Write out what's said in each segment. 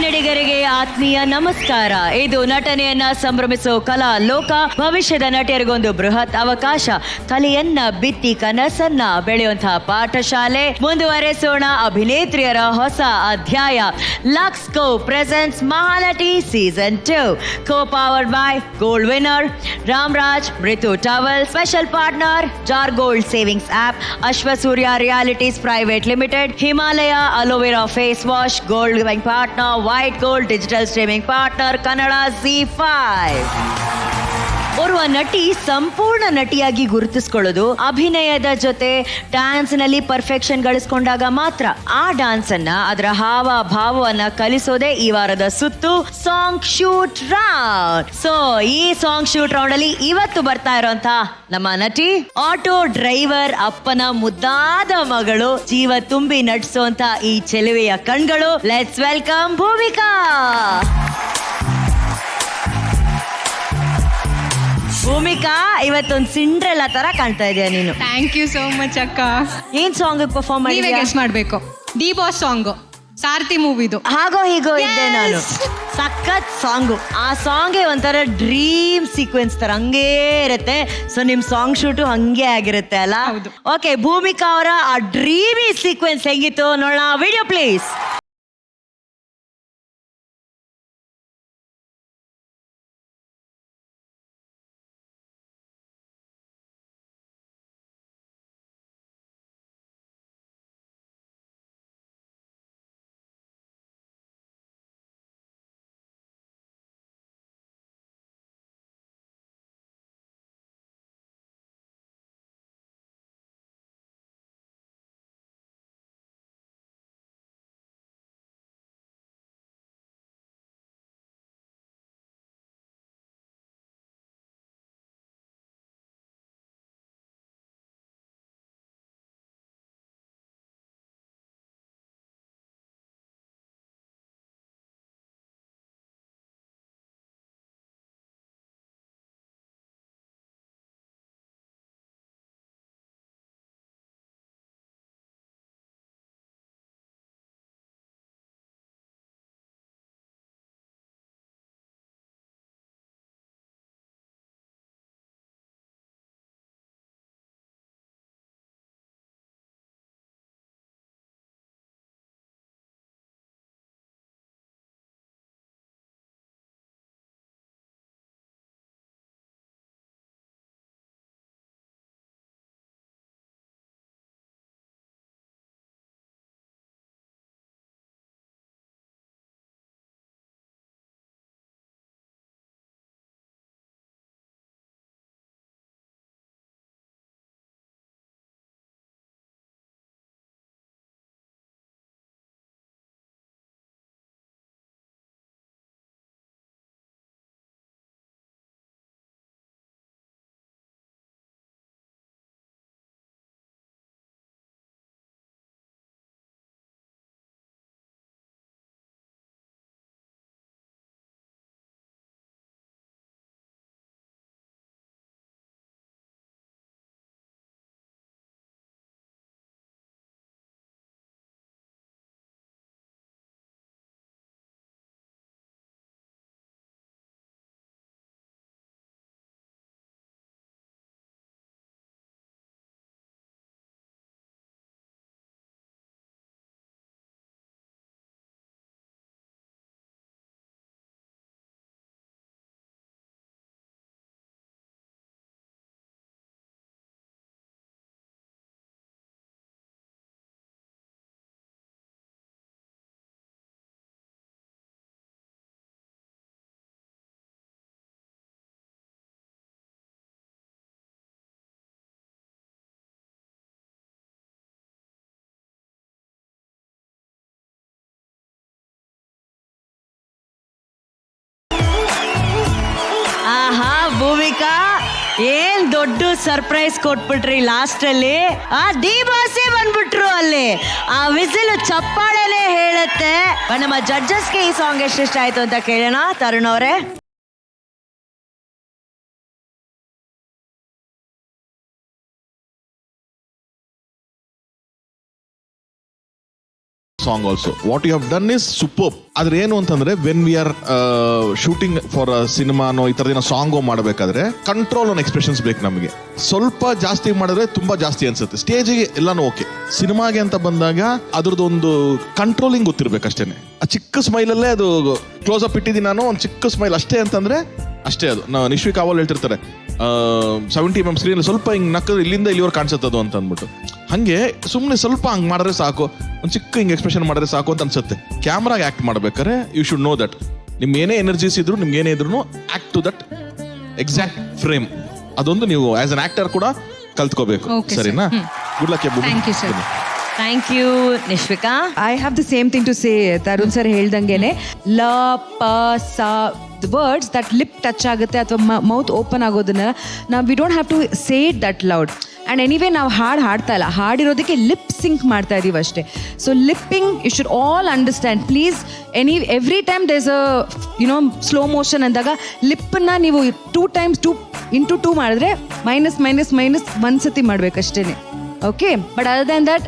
ಕನ್ನಡಿಗರಿಗೆ ಆತ್ಮೀಯ ನಮಸ್ಕಾರ. ಇದು ನಟನೆಯನ್ನ ಸಂಭ್ರಮಿಸೋ ಕಲಾ ಲೋಕ. ಭವಿಷ್ಯದ ನಟಿಯರಿಗೊಂದು ಬೃಹತ್ ಅವಕಾಶ. ಕಲೆಯನ್ನ ಬಿತ್ತಿ ಕನಸನ್ನ ಬೆಳೆಯುವಂತಹ ಪಾಠಶಾಲೆ. ಮುಂದುವರೆಸೋಣ ಅಭಿನೇತ್ರಿಯರ ಹೊಸ ಅಧ್ಯಾಯ. Lux co presents Mahanati season 2, co powered by gold Winner Ramraj ಮೃತು towel, special partner Jar gold savings app, Ashwasurya realities private limited, Himalaya aloe vera face wash, gold bank partner white gold, digital streaming partner Kannada ZEE5. ಓರ್ವ ನಟಿ ಸಂಪೂರ್ಣ ನಟಿಯಾಗಿ ಗುರುತಿಸಿಕೊಳ್ಳೋದು ಅಭಿನಯದ ಜೊತೆ dance ನಲ್ಲಿ perfection ಗಳಿಸ್ಕೊಂಡಾಗ ಮಾತ್ರ. ಆ dance ಅನ್ನ, ಅದರ ಹಾವ ಭಾವವನ್ನ ಕಲಿಸೋದೇ ಈ ವಾರದ ಸುತ್ತು ಸಾಂಗ್ ಶೂಟ್ ರೌಂಡ್. ಸೊ ಈ ಸಾಂಗ್ ಶೂಟ್ ರೌಂಡ್ ಅಲ್ಲಿ ಇವತ್ತು ಬರ್ತಾ ಇರೋಂತ ನಮ್ಮ ನಟಿ, ಆಟೋ ಡ್ರೈವರ್ ಅಪ್ಪನ ಮುದ್ದಾದ ಮಗಳು, ಜೀವ ತುಂಬಿ ನಟಿಸುವಂತ ಈ ಚೆಲುವೆಯ ಕಣ್ಗಳು. Let's welcome Bhoomika. ಭೂಮಿಕಾ, ಇವತ್ತೊಂದು ಸಿಂಡ್ರೆಲ್ಲ ತರ ಕಾಣ್ತಾ ಇದೆಯಾ ನೀನು. ಥ್ಯಾಂಕ್ ಯು ಸೋ ಮಚ್ ಅಕ್ಕ. ಏನ್ ಸಾಂಗ್ ಪರ್ಫಾರ್ಮ್ ಮಾಡಿ? ನೀವೇ ಗೆಸ್ ಮಾಡ್ಬೇಕು. ಡಿ ಬಾಸ್ ಸಾಂಗ್, ಸಾರಥಿ ಮೂವಿದು. ಹಾಗೋ ಹೀಗೋ ಇದ್ದೆ ನಾನು. ಸಖತ್ ಸಾಂಗು. ಆ ಸಾಂಗೇ ಒಂಥರ ಡ್ರೀಮ್ ಸೀಕ್ವೆನ್ಸ್ ತರ ಹಂಗೇ ಇರುತ್ತೆ. ಸೊ ನಿಮ್ ಸಾಂಗ್ ಶೂಟು ಹಂಗೆ ಆಗಿರುತ್ತೆ ಅಲ್ಲ? ಓಕೆ, ಭೂಮಿಕಾ ಅವರ ಆ ಡ್ರೀಮಿ ಸೀಕ್ವೆನ್ಸ್ ಹೆಂಗಿತ್ತು ನೋಡೋಣ. Video please. ಆಹಾ ಭೂಮಿಕಾ, ಏನ್ ದೊಡ್ಡ ಸರ್ಪ್ರೈಸ್ ಕೊಟ್ಬಿಟ್ರಿ ಲಾಸ್ಟ್ ಅಲ್ಲಿ. ಆ ಡಿ ಬಾಸೇ ಬಂದ್ಬಿಟ್ರು ಅಲ್ಲಿ. ಆ ವಿಸಿಲ್ ಚಪ್ಪಾಳೆನೆ ಹೇಳುತ್ತೆ. ನಮ್ಮ ಜಡ್ಜಸ್ಗೆ ಈ ಸಾಂಗ್ ಎಷ್ಟು ಇಷ್ಟ ಆಯ್ತು ಅಂತ ಕೇಳೋಣ. ತರುಣ್ ಅವರೇ. Song also. What you have done is super. ಆದ್ರೆ ಏನು ಅಂತಂದ್ರೆ when we are shooting for ಸಿನಿಮಾನೋ ಈ ತರದ ಸಾಂಗೋ ಮಾಡಬೇಕಾದ್ರೆ ಕಂಟ್ರೋಲ್ ಆನ್ ಎಕ್ಸ್ಪ್ರೆಷನ್ಸ್ ಬೇಕು ನಮಗೆ. ಸ್ವಲ್ಪ ಜಾಸ್ತಿ ಮಾಡಿದ್ರೆ ತುಂಬಾ ಜಾಸ್ತಿ ಅನ್ಸುತ್ತೆ. ಸ್ಟೇಜಿಗೆ ಎಲ್ಲಾನು ಓಕೆ, ಸಿನಿಮಾಗೆ ಅಂತ ಬಂದಾಗ ಅದ್ರದ್ದು ಒಂದು ಕಂಟ್ರೋಲಿಂಗ್ ಗೊತ್ತಿರ್ಬೇಕಷ್ಟೇನೆ. ಆ ಚಿಕ್ಕ ಸ್ಮೈಲ್ ಅಲ್ಲೇ ಅದು ಕ್ಲೋಸ್ ಅಪ್ ಇಟ್ಟಿದ್ದೀನಿ ನಾನು, ಒಂದು ಚಿಕ್ಕ ಸ್ಮೈಲ್ ಅಷ್ಟೇ ಅಂತಂದ್ರೆ ಅಷ್ಟೇ. ಅದು ನಿಶ್ವಿಕ್ ಅವಲ್ ಹೇಳ್ತಿರ್ತಾರೆ 70 mm ಸ್ಕ್ರೀನ್ ಸ್ವಲ್ಪ ಹಿಂಗ್ ನಕ್ಕದ್ರೆ ಇಲ್ಲಿಂದ ಇಲ್ಲಿವರೆಗೆ ಕಾಣಿಸುತ್ತದು ಅಂತ ಅಂದ್ಬಿಟ್ಟು. ಹಂಗೆ ಸುಮ್ಮನೆ ಸ್ವಲ್ಪ ಹಂಗ್ ಮಾಡಿದ್ರೆ ಸಾಕು, ಒಂದು ಚಿಕ್ಕ ಹಿಂಗ್ ಎಕ್ಸ್ಪ್ರೆಷನ್ ಮಾಡಿದ್ರೆ ಸಾಕು ಅಂತ ಅನ್ಸುತ್ತೆ. ಕ್ಯಾಮ್ರಾಗೆ ಆಕ್ಟ್ ಮಾಡ್ಬೇಕಾದ್ರೆ ಯು ಶುಡ್ ನೋ ದಟ್ ನಿಮ್ ಏನೇ ಎನರ್ಜೀಸ್ ಇದ್ರು, ನಿಮ್ಗೆ ಏನೇ ಇದ್ರು act to that exact frame. ಅದೊಂದು ನೀವು ಆಸ್ ಅನ್ ಆಕ್ಟರ್ ಕೂಡ ಕಲ್ತ್ಕೋಬೇಕು. Okay, ಸರಿನಾ? Good luck. Thank you sir. Thank you Nishvika. I have the same thing to say. Tarun sir ಹೇಳ್ದಂಗೆನೆ ಲ ಪ ಸ ವರ್ಡ್ಸ್ ದಟ್ ಲಿಪ್ ಟಚ್ ಆಗುತ್ತೆ ಅಥವಾ ಮೌತ್ ಓಪನ್ ಆಗೋದನ್ನ ನಾವು we don't have to say it that loud. And anyway ನಾವು ಹಾಡ್ತಾ ಇಲ್ಲ, ಹಾಡಿರೋದಕ್ಕೆ ಲಿಪ್ ಸಿಂಕ್ ಮಾಡ್ತಾ ಇದೀವಿ ಅಷ್ಟೇ. So lipping you should all understand please. Every time there's a slow motion ಅಂದಾಗ ಲಿಪ್ಪನ್ನ ನೀವು 2 times 2 ಮಾಡಿದ್ರೆ ಮೈನಸ್ ಒಂದ್ಸತಿ ಮಾಡ್ಬೇಕಷ್ಟೇನೆ. Okay, but other than that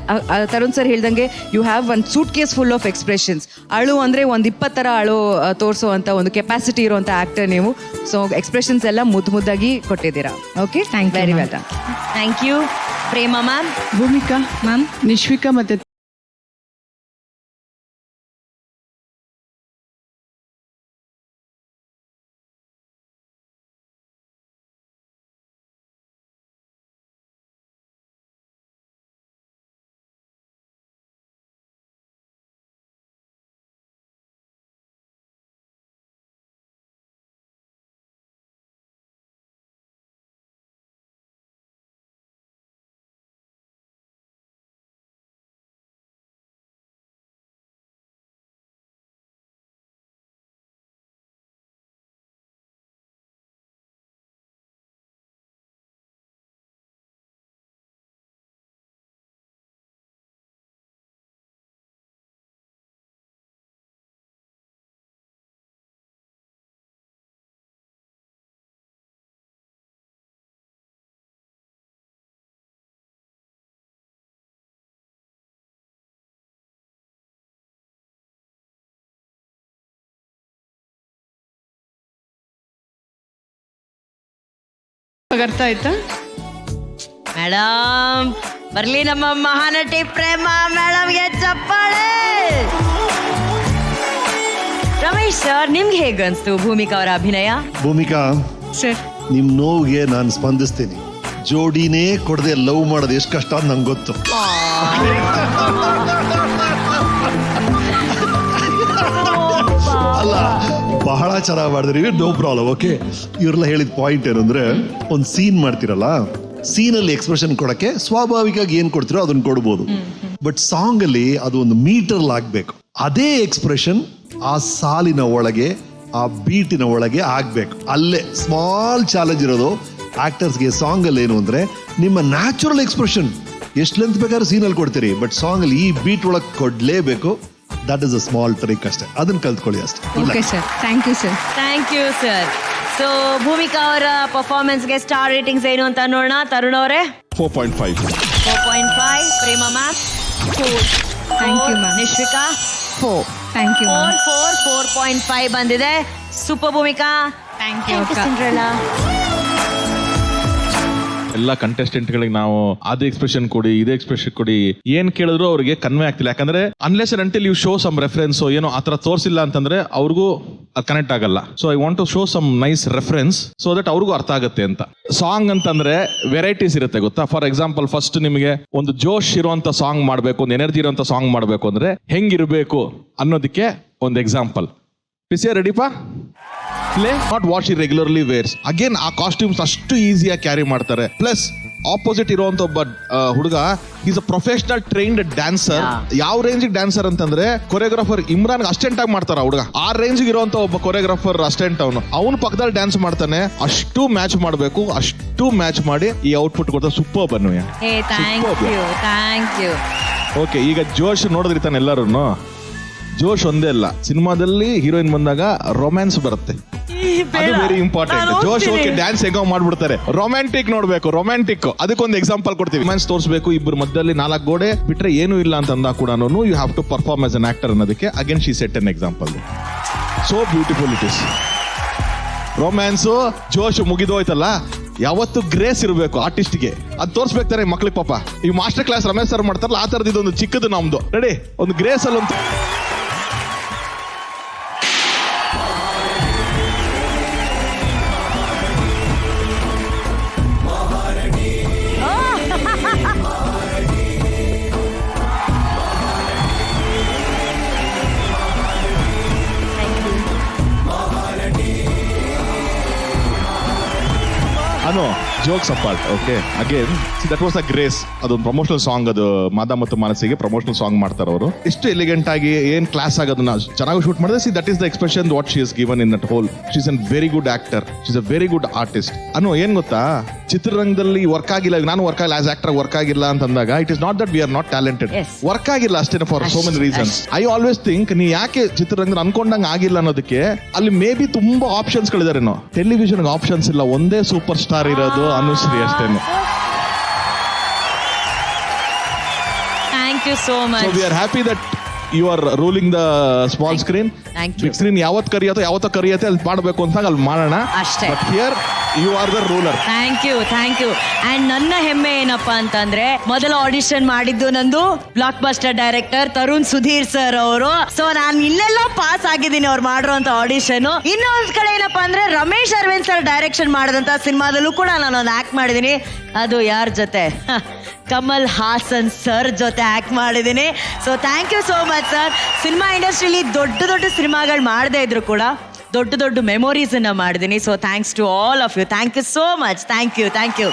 Tarun sir ಹೇಳ್ದಂಗೆ you have one suitcase full of expressions. ಅಳು ಅಂದರೆ 20 ಥರ ಅಳು ತೋರಿಸೋ ಅಂತ ಒಂದು ಕೆಪಾಸಿಟಿ ಇರುವಂಥ ಆ್ಯಕ್ಟರ್ ನೀವು. ಸೊ ಎಕ್ಸ್ಪ್ರೆಷನ್ಸ್ ಎಲ್ಲ ಮುದ್ದಾಗಿ ಕೊಟ್ಟಿದ್ದೀರಾ. Okay, Thank you, very ma'am. Well done. Thank you Prema ma'am. Bhoomika ma'am, Nishvika ಮತ್ತೆ ಅರ್ಥ ಆಯ್ತಾ? ಮೇಡಮ್ ಬರ್ಲಿ ನಮ್ಮ ಮಹಾನಟಿ ಪ್ರೇಮ ಮೇಡಮ್ಗೆ ಚಪ್ಪಾಳೆ. ರಮೇಶ್ ಸರ್, ನಿಮ್ಗೆ ಹೇಗೆ ಅನ್ಸ್ತು ಭೂಮಿಕಾ ಅವರ ಅಭಿನಯ? ಭೂಮಿಕಾ, ಸರ್. ನಿಮ್ ನೋವಿಗೆ ನಾನು ಸ್ಪಂದಿಸ್ತೀನಿ. ಜೋಡಿನೇ ಕೊಡದೆ ಲವ್ ಮಾಡೋದು ಎಷ್ಟು ಕಷ್ಟ ಅಂತ ನಂಗೆ ಗೊತ್ತು. ಅಲ್ಲ, ಬಹಳ ಚೆನ್ನಾಗಿ ಮಾಡಿದ್ರಿ, ನೋ ಪ್ರಾಬ್ಲಮ್. ಓಕೆ, ಇವ್ರೆಲ್ಲ ಹೇಳಿದ ಪಾಯಿಂಟ್ ಏನಂದ್ರೆ, ಒಂದು ಸೀನ್ ಮಾಡ್ತಿರಲ್ಲ, ಸೀನಲ್ಲಿ ಎಕ್ಸ್ಪ್ರೆಷನ್ ಕೊಡಕ್ಕೆ ಸ್ವಾಭಾವಿಕವಾಗಿ ಏನ್ ಕೊಡ್ತಿರೋ ಅದನ್ನ ಕೊಡ್ಬೋದು. ಬಟ್ ಸಾಂಗ್ ಅಲ್ಲಿ ಅದು ಒಂದು ಮೀಟರ್ ಆಗ್ಬೇಕು. ಅದೇ ಎಕ್ಸ್ಪ್ರೆಷನ್ ಆ ಸಾಲಿನ ಒಳಗೆ, ಆ ಬೀಟಿನ ಒಳಗೆ ಆಗ್ಬೇಕು. ಅಲ್ಲೇ ಸ್ಮಾಲ್ ಚಾಲೆಂಜ್ ಇರೋದು ಆಕ್ಟರ್ಸ್ಗೆ. ಸಾಂಗ್ ಅಲ್ಲಿ ಏನು ಅಂದ್ರೆ, ನಿಮ್ಮ ನ್ಯಾಚುರಲ್ ಎಕ್ಸ್ಪ್ರೆಷನ್ ಎಷ್ಟು ಲೆಂತ್ ಬೇಕಾದ್ರೆ ಸೀನಲ್ಲಿ ಕೊಡ್ತೀರಿ, ಬಟ್ ಸಾಂಗ್ ಅಲ್ಲಿ ಈ ಬೀಟ್ ಒಳಗೆ ಕೊಡ್ಲೇಬೇಕು. That is a small trick ಅಷ್ಟೇ, ಅದನ್ನ ಕಲ್ತ್ಕೊಳ್ಳಿ ಅಷ್ಟೇ. Okay sir, thank you sir. Thank you sir. So Bhoomika ಅವರ ಪರ್ಫಾರ್ಮೆನ್ಸ್ಗೆ ಸ್ಟಾರ್ ರೇಟಿಂಗ್ಸ್ ಏನು ಅಂತ ನೋಡೋಣ. ತರುಣ್ ಅವರೇ 4.5. 4.5. Prema ma'am 4. Thank you, ma'am. Nishvika 4. Thank you ma'am. 4.5 ಬಂದಿದೆ. ಸೂಪರ್ ಭೂಮಿಕಾ. ಥ್ಯಾಂಕ್ ಯು ಅಕ್ಕ. ಸಿಂಡ್ರೆಲಾ. ಎಲ್ಲ ಕಂಟೆಸ್ಟೆಂಟ್ಗಳಿಗೆ ನಾವು ಅದೇ ಎಕ್ಸ್ಪ್ರೆಷನ್ ಕೊಡಿ, ಇದೇ ಎಕ್ಸ್ಪ್ರೆಷನ್ ಕೊಡಿ, ಏನ್ ಕೇಳಿದ್ರು ಅವ್ರಿಗೆ ಕನ್ವೆ ಆಗ್ತಿಲ್ಲ. ಯಾಕಂದ್ರೆ unless and until you show some reference ಏನೋ ಆತರ ತೋರಿಸಿಲ್ಲ ಅಂತಂದ್ರೆ ಅವ್ರಿಗೂ ಅದು ಕನೆಕ್ಟ್ ಆಗಲ್ಲ. So I want to show some nice reference so that ಅವ್ರಿಗೂ ಅರ್ಥ ಆಗುತ್ತೆ ಅಂತ. ಸಾಂಗ್ ಅಂತಂದ್ರೆ ವೆರೈಟೀಸ್ ಇರುತ್ತೆ ಗೊತ್ತಾ. ಫಾರ್ ಎಕ್ಸಾಂಪಲ್, ಫಸ್ಟ್ ನಿಮಗೆ ಒಂದು ಜೋಶ್ ಇರುವಂತ ಸಾಂಗ್ ಮಾಡಬೇಕು, ಒಂದು ಎನರ್ಜಿ ಇರುವಂತ ಸಾಂಗ್ ಮಾಡಬೇಕು ಅಂದ್ರೆ ಹೆಂಗಿರ್ಬೇಕು ಅನ್ನೋದಕ್ಕೆ ಒಂದು ಎಕ್ಸಾಂಪಲ್. ಪಿಸಿಯ ರೆಡಿಪಾ? ನಾಟ್ ವಾಶ್ ಇ ರೆಗ್ಯುಲರ್ಲಿ ವೇರ್ಸ್. ಅಗೇನ್ ಆ ಕಾಸ್ಟ್ಯೂಮ್ಸ್ ಅಷ್ಟು ಈಸಿಯಾಗಿ ಕ್ಯಾರಿ ಮಾಡ್ತಾರೆ. ಪ್ಲಸ್ ಆಪೋಸಿಟ್ ಇರುವಂತ ಒಬ್ಬ ಹುಡುಗ is a professional trained dancer. ಯಾವ ರೇಂಜ್ ಡ್ಯಾನ್ಸರ್ ಅಂತಂದ್ರೆ ಕೊರಿಯೋಗ್ರಾಫರ್ ಇಮ್ರಾನ್ ಅಸ್ಟೆಂಟ್ ಆಗಿ ಮಾಡ್ತಾರ ಹುಡುಗ. ಆ ರೇಂಜ್ ಇರುವಂತ ಒಬ್ಬ ಕೊರಿಯೋಗ್ರಾಫರ್ ಅಸ್ಟೆಂಟ್ ಅವನು ಪಕ್ಕದಲ್ಲಿ ಡ್ಯಾನ್ಸ್ ಮಾಡ್ತಾನೆ. ಅಷ್ಟು ಮ್ಯಾಚ್ ಮಾಡಬೇಕು, ಅಷ್ಟು ಮ್ಯಾಚ್ ಮಾಡಿ ಈ ಔಟ್ಪುಟ್ ಕೊಡ್ತಾರೆ. ಸೂಪರ್ ಬನ್ನಿ. Thank you. ಓಕೆ, ಈಗ ಜೋಶ್ ನೋಡಿದ್ರಿ ತಾನೆ ಎಲ್ಲರೂ. ಜೋಶ್ ಒಂದೇ ಅಲ್ಲ, ಸಿನಿಮಾದಲ್ಲಿ ಹೀರೋಯಿನ್ ಬಂದಾಗ ರೊಮ್ಯಾನ್ಸ್ ಬರುತ್ತೆ, ಅದು ವೆರಿ ಇಂಪಾರ್ಟೆಂಟ್. ಜೋಶ್ ಓಕೆ, ಡ್ಯಾನ್ಸ್ ಹೇಗೋ ಮಾಡ್ಬಿಡ್ತಾರೆ. ರೊಮ್ಯಾಂಟಿಕ್ ನೋಡ್ಬೇಕು, ರೊಮ್ಯಾಂಟಿಕ್. ಅದಕ್ಕೊಂದು ಎಕ್ಸಾಂಪಲ್ ಕೊಡ್ತೀವಿ. ರೊಮ್ಯಾನ್ಸ್ ತೋರಿಸಬೇಕು, ಇಬ್ಬರು ಮಧ್ಯದಲ್ಲಿ 4 ಗೋಡೆ ಬಿಟ್ರೆ ಏನೂ ಇಲ್ಲ ಅಂತ ಅಂದಾಗ ಕೂಡ you have to perform as an actor ಅನ್ನೋದಕ್ಕೆ again she set an example. So beautiful it is. Romance ಜೋಶ್ ಮುಗಿದೋಯ್ತಲ್ಲ, ಯಾವತ್ತು ಗ್ರೇಸ್ ಇರಬೇಕು ಆರ್ಟಿಸ್ಟ್ಗೆ, ಅದು ತೋರಿಸ್ಬೇಕಾರೆ ಮಕ್ಳಿಗೆ. ಪಾಪ ಈ ಮಾಸ್ಟರ್ ಕ್ಲಾಸ್ ರಮೇಶ್ ಸರ್ ಮಾಡ್ತಾರಲ್ಲ, ಆ ತರದ್ದು ಇದೊಂದು ಚಿಕ್ಕದು ನಮ್ದು ರೆಡಿ, ಒಂದು ಗ್ರೇಸ್ ಅಲ್ಲಿ ಒಂದು Anu jokes apart. Okay, again that was a grace. ಅದೊಂದು ಪ್ರಮೋಷನಲ್ ಸಾಂಗ್, ಅದು ಮಾದ ಮತ್ತು ಮಾನಸಿಗೆ ಪ್ರಮೋಷನಲ್ ಸಾಂಗ್ ಮಾಡ್ತಾರೆ ಅವರು. ಎಷ್ಟು ಎಲಿಗೆಂಟ್ ಆಗಿ, ಏನ್ ಕ್ಲಾಸ್ ಆಗೋದನ್ನ ಚೆನ್ನಾಗಿ ಶೂಟ್ ಮಾಡಿದ್ರೆ. See that is the expression what she is given in that whole. She is an very good actor, she is a very good artist. Anu ಏನ್ ಗೊತ್ತಾ, ಚಿತ್ರರಂಗದಲ್ಲಿ ವರ್ಕ್ ಆಗಿಲ್ಲ, ನಾನು ವರ್ಕ್ ಆಗಿಲ್ಲ, ಆಸ್ ಆಕ್ಟರ್ ವರ್ಕ್ ಆಗಿಲ್ಲ ಅಂತಂದಾಗ it is not that we are not talented. Work ಆಗಿಲ್ಲ ಅಷ್ಟೇ, for so many reasons. I always think ನೀ ಯಾಕೆ ಚಿತ್ರರಂಗದಲ್ಲಿ ಅನ್ಕೊಂಡಂಗೆ ಆಗಿಲ್ಲ ಅನ್ನೋದಕ್ಕೆ ಅಲ್ಲಿ ಮೇ ಬಿ ತುಂಬಾ ಆಪ್ಷನ್ಸ್ ಗಳಿದಾರೇನೋ. ಟೆಲಿವಿಷನ್ ಆಪ್ಷನ್ಸ್ ಇಲ್ಲ, ಒಂದೇ ಸೂಪರ್ ಸ್ಟಾರ್ ಇರೋದು ಅನುಶ್ರೀ ಅಷ್ಟೇನು. Thank you so much. So we are happy that you are ruling the small screen. Thank you. Big screen ಯಾವತ್ತು ಕರಿಯತ್ತೆ ಅಲ್ಲಿ ಮಾಡಬೇಕು ಅಂತ ಅಲ್ಲಿ ಮಾಡೋಣ ಅಷ್ಟೇ. But here you are the ruler. Thank you. And ನನ್ನ ಹೆಮ್ಮೆ ಏನಪ್ಪಾ ಅಂತಂದ್ರೆ, ಮೊದಲ ಆಡಿಷನ್ ಮಾಡಿದ್ದು ನಂದು blockbuster director Tarun Sudhir sir ಅವರು. ಸೊ ನಾನು ಇಲ್ಲೆಲ್ಲ ಪಾಸ್ ಆಗಿದ್ದೀನಿ ಅವ್ರು ಮಾಡಿರೋಂತ ಆಡಿಷನ್. ಇನ್ನೊಂದ್ ಕಡೆ ಏನಪ್ಪಾ ಅಂದ್ರೆ, ರಮೇಶ್ ಅರವಿಂದ್ ಸರ್ ಡೈರೆಕ್ಷನ್ ಮಾಡಿದಂತ ಸಿನಿಮಾದಲ್ಲೂ ಕೂಡ ನಾನು ಒಂದು ಆಕ್ಟ್ ಮಾಡಿದ್ದೀನಿ. ಅದು ಯಾರ ಜೊತೆ? ಕಮಲ್ ಹಾಸನ್ ಸರ್ ಜೊತೆ ಆಕ್ಟ್ ಮಾಡಿದ್ದೀನಿ. So thank you so much sir. ಸಿನಿಮಾ ಇಂಡಸ್ಟ್ರಿಲಿ ದೊಡ್ಡ ಸಿನಿಮಾಗಳು ಮಾಡದೇ ಇದ್ರು ಕೂಡ ದೊಡ್ಡ ಮೆಮೊರೀಸ್ ಅನ್ನ ಮಾಡಿದ್ದೀನಿ. So thanks to all of you. Thank you so much. Thank you.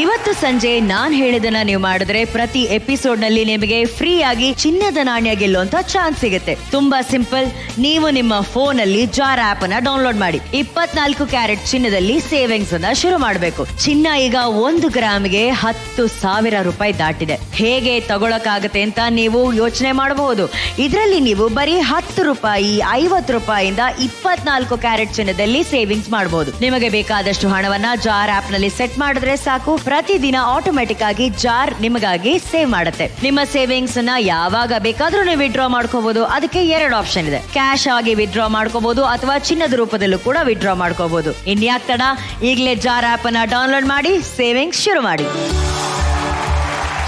ಇವತ್ತು ಸಂಜೆ ನಾನ್ ಹೇಳಿದನ್ನ ನೀವು ಮಾಡಿದ್ರೆ ಪ್ರತಿ ಎಪಿಸೋಡ್ ನಲ್ಲಿ ನಿಮಗೆ ಫ್ರೀ ಆಗಿ ಚಿನ್ನದ ನಾಣ್ಯ ಗೆಲ್ಲುವಂತ ಚಾನ್ಸ್ ಸಿಗುತ್ತೆ. ತುಂಬಾ ಸಿಂಪಲ್. ನೀವು ನಿಮ್ಮ ಫೋನ್ ಅಲ್ಲಿ ಜಾರ್ ಆಪ್ ಅನ್ನ ಡೌನ್ಲೋಡ್ ಮಾಡಿ 24 ಕ್ಯಾರೆಟ್ ಚಿನ್ನದಲ್ಲಿ ಸೇವಿಂಗ್ಸ್ ಅನ್ನ ಶುರು ಮಾಡಬೇಕು. ಚಿನ್ನ ಈಗ 1 ಗ್ರಾಮ್ಗೆ 10,000 ರೂಪಾಯಿ ದಾಟಿದೆ. ಹೇಗೆ ತಗೊಳಕಾಗತ್ತೆ ಅಂತ ನೀವು ಯೋಚನೆ ಮಾಡಬಹುದು. ಇದರಲ್ಲಿ ನೀವು ಬರೀ 10 ರೂಪಾಯಿ 50 ರೂಪಾಯಿಯಿಂದ 24 ಕ್ಯಾರೆಟ್ ಚಿನ್ನದಲ್ಲಿ ಸೇವಿಂಗ್ಸ್ ಮಾಡಬಹುದು. ನಿಮಗೆ ಬೇಕಾದಷ್ಟು ಹಣವನ್ನ ಜಾರ್ ಆಪ್ ನಲ್ಲಿ ಸೆಟ್ ಮಾಡಿದ್ರೆ ಸಾಕು. ಪ್ರತಿದಿನ ಆಟೋಮೆಟಿಕ್ ಆಗಿ ಜಾರ್ ನಿಮಗಾಗಿ ಸೇವ್ ಮಾಡುತ್ತೆ. ನಿಮ್ಮ ಸೇವಿಂಗ್ಸ್ ಅನ್ನ ಯಾವಾಗ ಬೇಕಾದ್ರೂ ನೀವು ವಿಡ್ರಾ ಮಾಡ್ಕೋಬಹುದು. ಅದಕ್ಕೆ 2 ಆಪ್ಷನ್ ಇದೆ. ಕ್ಯಾಶ್ ಆಗಿ ವಿಡ್ರಾ ಮಾಡ್ಕೋಬಹುದು ಅಥವಾ ಚಿನ್ನದ ರೂಪದಲ್ಲೂ ಕೂಡ ವಿಡ್ರಾ ಮಾಡ್ಕೋಬಹುದು. ಇನ್ಯಾಕ್ ತಡ, ಈಗಲೇ ಜಾರ್ ಆಪ್ ಅನ್ನ ಡೌನ್ಲೋಡ್ ಮಾಡಿ ಸೇವಿಂಗ್ಸ್ ಶುರು ಮಾಡಿ.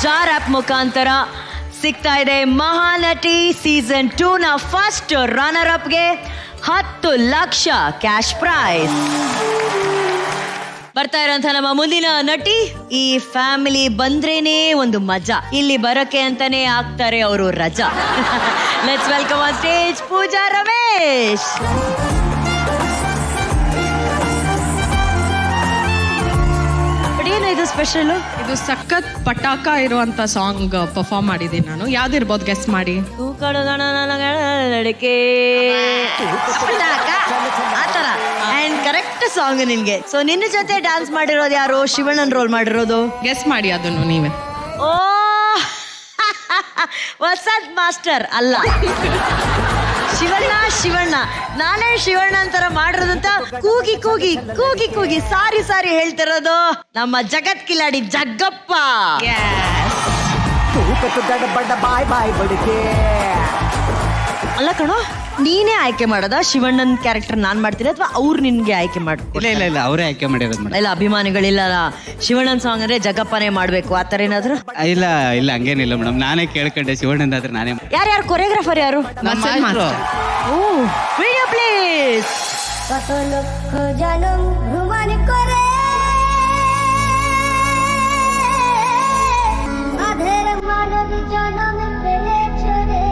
ಜಾರ್ ಆಪ್ ಮುಖಾಂತರ ಸಿಗ್ತಾ ಇದೆ ಮಹಾನಟಿ ಸೀಸನ್ 2 ನ ಫಸ್ಟ್ ರನ್ನರ್ ಅಪ್ಗೆ 10 ಲಕ್ಷ ಕ್ಯಾಶ್ ಪ್ರೈಸ್. ಬರ್ತಾ ಇರೋಂಥ ನಮ್ಮ ಮುಂದಿನ ನಟಿ. ಈ ಫ್ಯಾಮಿಲಿ ಬಂದ್ರೇನೆ ಒಂದು ಮಜಾ. ಇಲ್ಲಿ ಬರಕ್ಕೆ ಅಂತಾನೆ ಆಗ್ತಾರೆ ಅವರು ರಜಾ. ಲೆಟ್ಸ್ ವೆಲ್ಕಮ್ ಆನ್ ಸ್ಟೇಜ್ ಪೂಜಾ ರಮೇಶ್. ಏನು ಇದು ಸ್ಪೆಷಲ್? ಇದು ಸಖತ್ ಪಟಾಕ ಇರುವಂತ ಸಾಂಗ್ ಪರ್ಫಾರ್ಮ್ ಮಾಡಿದ್ದೀನಿ ನಾನು. ಯಾವ್ದಿರ್ಬೋದು ಗೆಸ್ ಮಾಡಿ. ಆತರ ಅಂಡ್ ಕರೆಕ್ಟ್ ಸಾಂಗ್ ನಿನ್ಗೆ. ಸೊ ನಿನ್ನ ಜೊತೆ ಡ್ಯಾನ್ಸ್ ಮಾಡಿರೋದು ಯಾರು? ಶಿವಣ್ಣನ್ ರೋಲ್ ಮಾಡಿರೋದು. ಗೆಸ್ ಮಾಡಿ ಅದನ್ನು ನೀವೇ. ಓ ವಸಂತ್ ಮಾಸ್ಟರ್ ಅಲ್ಲ, ಶಿವಣ್ಣ. ನಾನೇ ಶಿವಣ್ಣ ಅಂತರ ಮಾಡಿರೋದಂತ ಕೂಗಿ ಸಾರಿ ಹೇಳ್ತಿರೋದು ನಮ್ಮ ಜಗತ್ ಕಿಲಾಡಿ ಜಗ್ಗಪ್ಪ. ಅಲ್ಲ ಕಣೋ, ನೀನೇ ಆಯ್ಕೆ ಮಾಡೋದ ಶಿವಣ್ಣನ್ ಕ್ಯಾರೆಕ್ಟರ್ ನಾನ್ ಮಾಡ್ತೀನಿ ಅಥವಾ ಅವ್ರು ನಿನ್ಗೆ ಆಯ್ಕೆ ಮಾಡ್ತಾರೆ? ಇಲ್ಲ ಅವರೇ ಆಯ್ಕೆ ಮಾಡಿರೋದು ಮೇಡಮ್. ಇಲ್ಲ ಅಭಿಮಾನಿಗಳಿಲ್ಲ, ಶಿವಣ್ಣನ್ ಸಾಂಗ್ ಅಂದ್ರೆ ಜಗ್ಗಪ್ಪನೇ ಮಾಡ್ಬೇಕು ಆತರ ಏನಾದ್ರು? ಇಲ್ಲ ಹಂಗೇನಿಲ್ಲ ಮೇಡಮ್, ನಾನೇ ಕೇಳ್ಕೊಂಡೆ ಶಿವಣ್ಣಂದಾದ್ರೆ ನಾನೇ. ಯಾರು ಕೊರಿಯೋಗ್ರಾಫರ್ ಯಾರು? ও ভিডিও প্লিজ। কত লক্ষ জনম ভ্রমণ করে আধের মানব জনম পেয়েছে রে।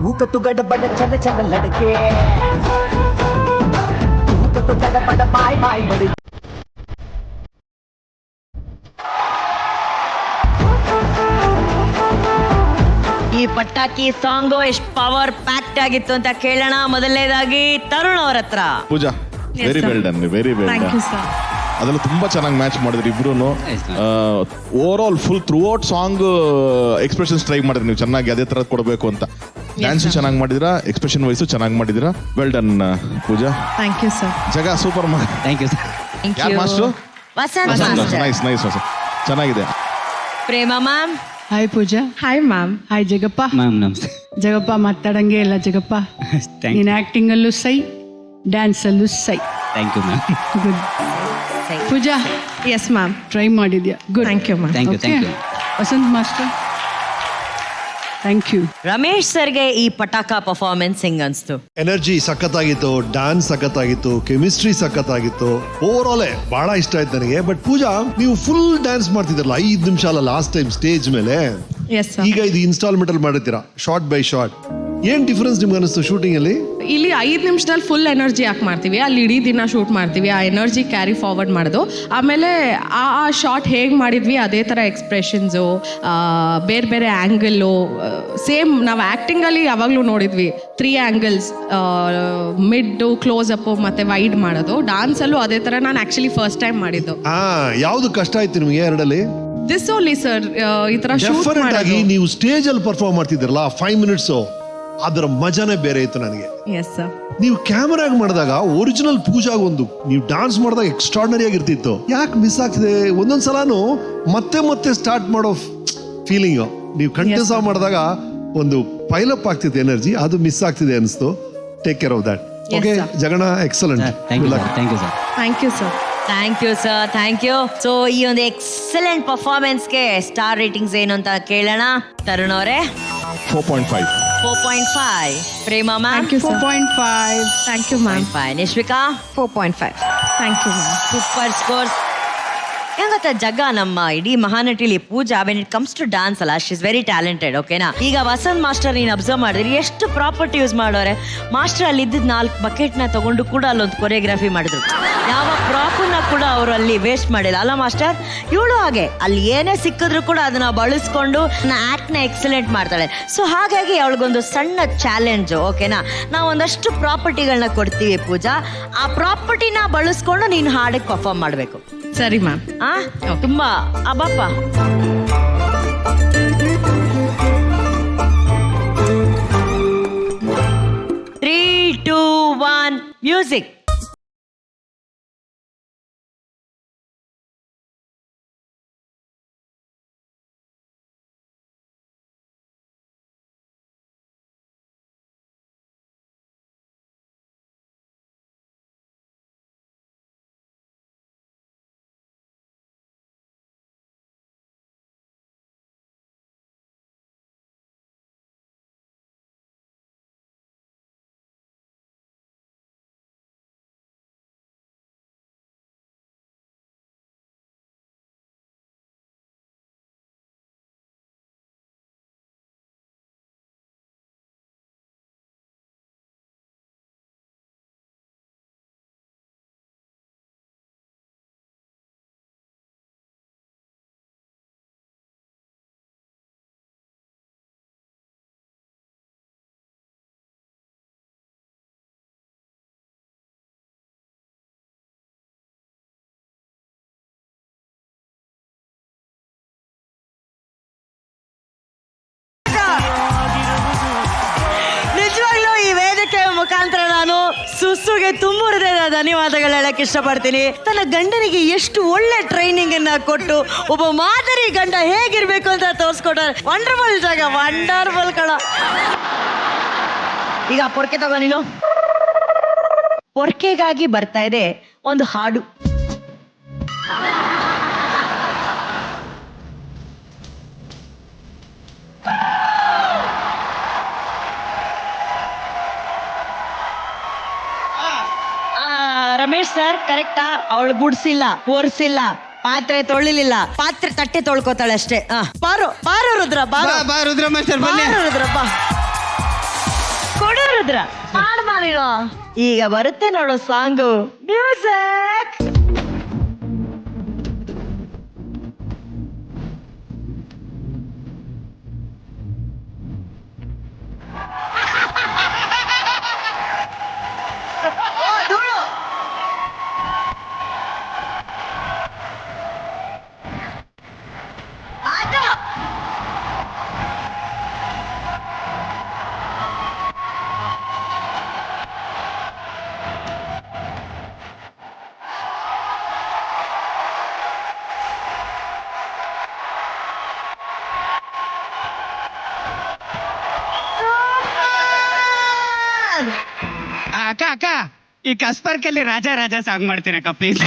ऊकतु गड़बड़ चल चल लड़के ऊकतु गड़बड़ बाय बाय बड़ी ಈ ಪಟಾಕಿ ಸಾಂಗು ಎಷ್ಟು ಪವರ್ ಪ್ಯಾಕ್ಟ್ ಆಗಿತ್ತು ಅಂತ ಕೇಳೋಣ. ಮೊದಲನೇದಾಗಿ ತರುಣ್ ಅವ್ರ ಹತ್ರ. Pooja very well done, very well thank done. You sir. ಅದೆಲ್ಲ ತುಂಬಾ ಚೆನ್ನಾಗಿ ಮ್ಯಾಚ್ ಮಾಡಿದ್ರಿ ಇಬ್ರು. Overall full throughout song expressions try ಮಾಡಿದ್ರಿ ನೀವು ಚೆನ್ನಾಗಿ, ಅದೇ ತರ ಕೊಡಬೇಕು ಅಂತ. ಡ್ಯಾನ್ಸ್ ಚೆನ್ನಾಗಿ ಮಾಡಿದಿರಾ, ಎಕ್ಸ್ಪ್ರೆಷನ್ ವೈಸು ಚೆನ್ನಾಗಿ ಮಾಡಿದಿರಾ. Well done Pooja. Thank you sir. Jaga super thank you sir. ಯಾರು master? Vasanth master. Nice nice, ಚೆನ್ನಾಗಿದೆ. Prema ma'am. Hi Pooja. Hi ma'am. Hi Jagappa. Ma'am namaste. Jagappa ಮಾತಾಡಂಗೆ ಇಲ್ಲ ಜಗಪ್ಪ. ಥ್ಯಾಂಕ್ ನೀನ್ ಆಕ್ಟಿಂಗ್ ಅಲ್ಲೂ ಸೈ, ಡ್ಯಾನ್ಸ್ ಅಲ್ಲೂ ಸೈ. You ma'am. Good. Pooja yes ma'am. Try ಮಾಡಿದ್ಯಾ. Good. Thank you ma'am. Thank you. Vasanth master thank you. Ramesh ಸರ್ಗೆ ಈ ಪಟಾಕ ಪರ್ಫಾರ್ಮೆನ್ಸ್ ಹೆಂಗ್ ಅನ್ಸ್ತು? ಎನರ್ಜಿ ಸಖತ್ತಾಗಿತ್ತು, ಡ್ಯಾನ್ಸ್ ಸಖತ್ತಾಗಿತ್ತು, ಕೆಮಿಸ್ಟ್ರಿ ಸಖತ್ತಾಗಿತ್ತು. ಓವರ್ ಆಲ್ ಬಹಳ ಇಷ್ಟ ಆಯ್ತು ನನಗೆ. ಬಟ್ ಪೂಜಾ, ನೀವು ಫುಲ್ ಡ್ಯಾನ್ಸ್ ಮಾಡ್ತಿದ್ರಲ್ಲ 5 ನಿಮಿಷ ಅಲ್ಲ ಲಾಸ್ಟ್ ಟೈಮ್ ಸ್ಟೇಜ್ ಮೇಲೆ. Yes sir. ಈಗ ಇದು ಇನ್ಸ್ಟಾಲ್ಮೆಂಟ್ ಅಲ್ಲಿ ಮಾಡಿರ್ತೀರಾ, ಶಾರ್ಟ್ ಬೈ ಶಾರ್ಟ್. ಏನ್ ಡಿಫರೆನ್ಸ್ ನಿಮ್ಗೆ ಅನಿಸ್ತು ಶೂಟಿಂಗ್ ಅಲ್ಲಿ? ಇಲ್ಲಿ 5 ನಿಮಿಷದಲ್ಲಿ ಫುಲ್ ಎನರ್ಜಿ ಯಾಕೆ ಮಾಡ್ತೀವಿ, ಅಲ್ಲಿ ಇಡೀ ದಿನ ಶೂಟ್ ಮಾಡ್ತೀವಿ, ಆ ಎನರ್ಜಿ ಕ್ಯಾರಿ ಫಾರ್ವರ್ಡ್ ಮಾಡೋದು. ಆಮೇಲೆ ಆ ಶಾರ್ಟ್ ಹೇಗೆ ಮಾಡಿದ್ವಿ ಅದೇ ಥರ ಎಕ್ಸ್ಪ್ರೆಷನ್ಸು, ಬೇರೆ ಬೇರೆ ಆ್ಯಂಗಲ್ಲು ಸೇಮ್ ನಾವು ಆ್ಯಕ್ಟಿಂಗಲ್ಲಿ ಯಾವಾಗಲೂ ನೋಡಿದ್ವಿ 3 ಆ್ಯಂಗಲ್ಸ್, ಮಿಡ್ಡು, ಕ್ಲೋಸ್ ಅಪ್ ಮತ್ತೆ ವೈಡ್ ಮಾಡೋದು. ಡಾನ್ಸಲ್ಲೂ ಅದೇ ಥರ ನಾನು ಆ್ಯಕ್ಚುಲಿ ಫಸ್ಟ್ ಟೈಮ್ ಮಾಡಿದ್ದು. ಯಾವ್ದು ಕಷ್ಟ ಆಯ್ತು ನಿಮ್ಗೆ ಎರಡಲ್ಲಿ? ದಿಸ್ ಓನ್ಲಿ ಸರ್, ಈ ಥರ ಶೂಟ್ ಡೆಫಿನೆಟ್ ಆಗಿ ಮಾಡೋದು. ನೀವು ಸ್ಟೇಜ್ ಅಲ್ಲಿ ಪರ್ಫಾರ್ಮ್ ಮಾಡ್ತಿದ್ರಲ್ಲ 5 ಮಿನಿಟ್ಸ್, ಅದರ ಮಜಾನೇ ಬೇರೆ ಇತ್ತು ನನಗೆ. Yes sir. ನೀವು ಕ್ಯಾಮರಾಗ ಮಾಡಿದಾಗ ಒರಿಜಿನಲ್ ಪೂಜಾಗ ಒಂದು ನೀವು ಡಾನ್ಸ್ ಮಾಡಿದಾಗ ಎಕ್ಸ್ಟ್ರಾರ್ಡನರಿ ಆಗಿರ್ತಿತ್ತು. ಯಾಕೆ ಮಿಸ್ ಆಗ್ತಿದೆ? ಒಂದೊಂದ್ಸಲಾನು ಮತ್ತೆ ಮತ್ತೆ ಸ್ಟಾರ್ಟ್ ಮಾಡೋ ಫೀಲಿಂಗ್ ನೀವು ಕಂಟಿನ್ಯೂಸ್ ಆಗಿ ಮಾಡಿದಾಗ ಒಂದು ಪೈಲಪ್ ಆಗ್ತಿದೆ ಎನರ್ಜಿ, ಅದು ಮಿಸ್ ಆಗ್ತಿದೆ ಅನಿಸ್ತು. Take care of that. Okay Jagana, excellent. Thank you sir. Thank you sir. Thank you sir, thank you. So ಈ ಒಂದು ಎಕ್ಸಲೆಂಟ್ ಪರ್ಫಾರ್ಮೆನ್ಸ್ಗೆ ಸ್ಟಾರ್ ರೇಟಿಂಗ್ಸ್ ಏನು ಅಂತ ಕೇಳೋಣ. ತರುಣ್ ಅವರೇ 4.5. 4.5. Prema ma'am thank you sir. 4.5. Thank you ma'am. 4.5. Nishvika 4.5. Thank you ma'am. Super scores. ಹೆಂಗತ್ತ ಜಗ ನಮ್ಮ ಇಡೀ ಮಹಾನಟಿಲಿ Pooja when it comes to dance ಅಲ್ಲ, ಶಿ ಇಸ್ ವೆರಿ ಟ್ಯಾಲೆಂಟೆಡ್. ಓಕೆನಾ? ಈಗ ವಸಂತ್ ಮಾಸ್ಟರ್ ನೀನು ಅಬ್ಸರ್ವ್ ಮಾಡಿದ್ರಿ ಎಷ್ಟು ಪ್ರಾಪರ್ಟಿ ಯೂಸ್ ಮಾಡೋರೆ. ಮಾಸ್ಟರ್ ಅಲ್ಲಿ ಇದ್ದಿದ್ದು 4 ಬಕೆಟ್ನ ತಗೊಂಡು ಕೂಡ ಅಲ್ಲೊಂದು ಕೊರಿಯೋಗ್ರಫಿ ಮಾಡಿದ್ರು. ಯಾವ ಪ್ರಾಪನ್ನ ಕೂಡ ಅವರು ಅಲ್ಲಿ ವೇಸ್ಟ್ ಮಾಡಿಲ್ಲ ಅಲ್ಲ ಮಾಸ್ಟರ್? ಇವಳು ಹಾಗೆ ಅಲ್ಲಿ ಏನೇ ಸಿಕ್ಕಿದ್ರು ಕೂಡ ಅದನ್ನ ಬಳಸ್ಕೊಂಡು ಆಕ್ಟ್ನ ಎಕ್ಸಲೆಂಟ್ ಮಾಡ್ತಾಳೆ. ಸೊ ಹಾಗಾಗಿ ಅವಳಿಗೊಂದು ಸಣ್ಣ ಚಾಲೆಂಜ್. ಓಕೆನಾ? ನಾವು ಒಂದಷ್ಟು ಪ್ರಾಪರ್ಟಿಗಳನ್ನ ಕೊಡ್ತೀವಿ ಪೂಜಾ, ಆ ಪ್ರಾಪರ್ಟಿನ ಬಳಸ್ಕೊಂಡು ನೀನು ಹಾಡಿಗೆ ಪರ್ಫಾರ್ಮ್ ಮಾಡಬೇಕು. ಸರಿ ಮ್ಯಾಮ್. ತುಂಬಾ ಅಬ್ಬಪ್ಪ. 3, 2, 1 ಮ್ಯೂಸಿಕ್. ಸುಸ್ಸುಗೆ ತುಂಬುರದೆ ಧನ್ಯವಾದಗಳು ಹೇಳಕ್ ಇಷ್ಟಪಡ್ತೀನಿ. ತನ್ನ ಗಂಡನಿಗೆ ಎಷ್ಟು ಒಳ್ಳೆ ಟ್ರೈನಿಂಗ್ ಅನ್ನ ಕೊಟ್ಟು ಒಬ್ಬ ಮಾದರಿ ಗಂಡ ಹೇಗಿರ್ಬೇಕು ಅಂತ ತೋರಿಸ್ಕೊಟ್ಟಾರೆ. ವಂಡರ್ಫುಲ್ ಜಾಗ, ವಂಡರ್ಫುಲ್ ಕಳ. ಈಗ ಪೊರ್ಕೆ ತಗೋ ನೀನು. ಪೊರ್ಕೆಗಾಗಿ ಬರ್ತಾ ಇದೆ ಒಂದು ಹಾಡು. ರಮೇಶ್ ಸರ್ ಕರೆಕ್ಟಾ? ಅವಳು ಗುಡ್ಸಿಲ್ಲ, ಒರ್ಸಿಲ್ಲ, ಪಾತ್ರೆ ತೊಳಿಲಿಲ್ಲ, ಪಾತ್ರೆ ತಟ್ಟೆ ತೊಳ್ಕೊತಾಳೆ ಅಷ್ಟೇ. ಬಾರು ಬಾರು ರುದ್ರ, ಬಾರು ಬಾ ರುದ್ರಮ್ಮ ಸರ್ ಬನ್ನಿ. ಬಾರು ರುದ್ರ, ಬಾ ಕೊಡು ರುದ್ರ, ಮಾಡ್ಬಾ ನೀನು. ಈಗ ಬರುತ್ತೆ ನೋಡು ಸಾಂಗು, ಮ್ಯೂಸಿಕ್. ಅಕ್ಕ ಈ ಕಸ್ಪರ್ಕಲ್ಲಿ ರಾಜ ರಾಜ ಸಾಂಗ್ ಮಾಡ್ತೀನಿ ಅಕ್ಕ ಪ್ಲೀಸ್.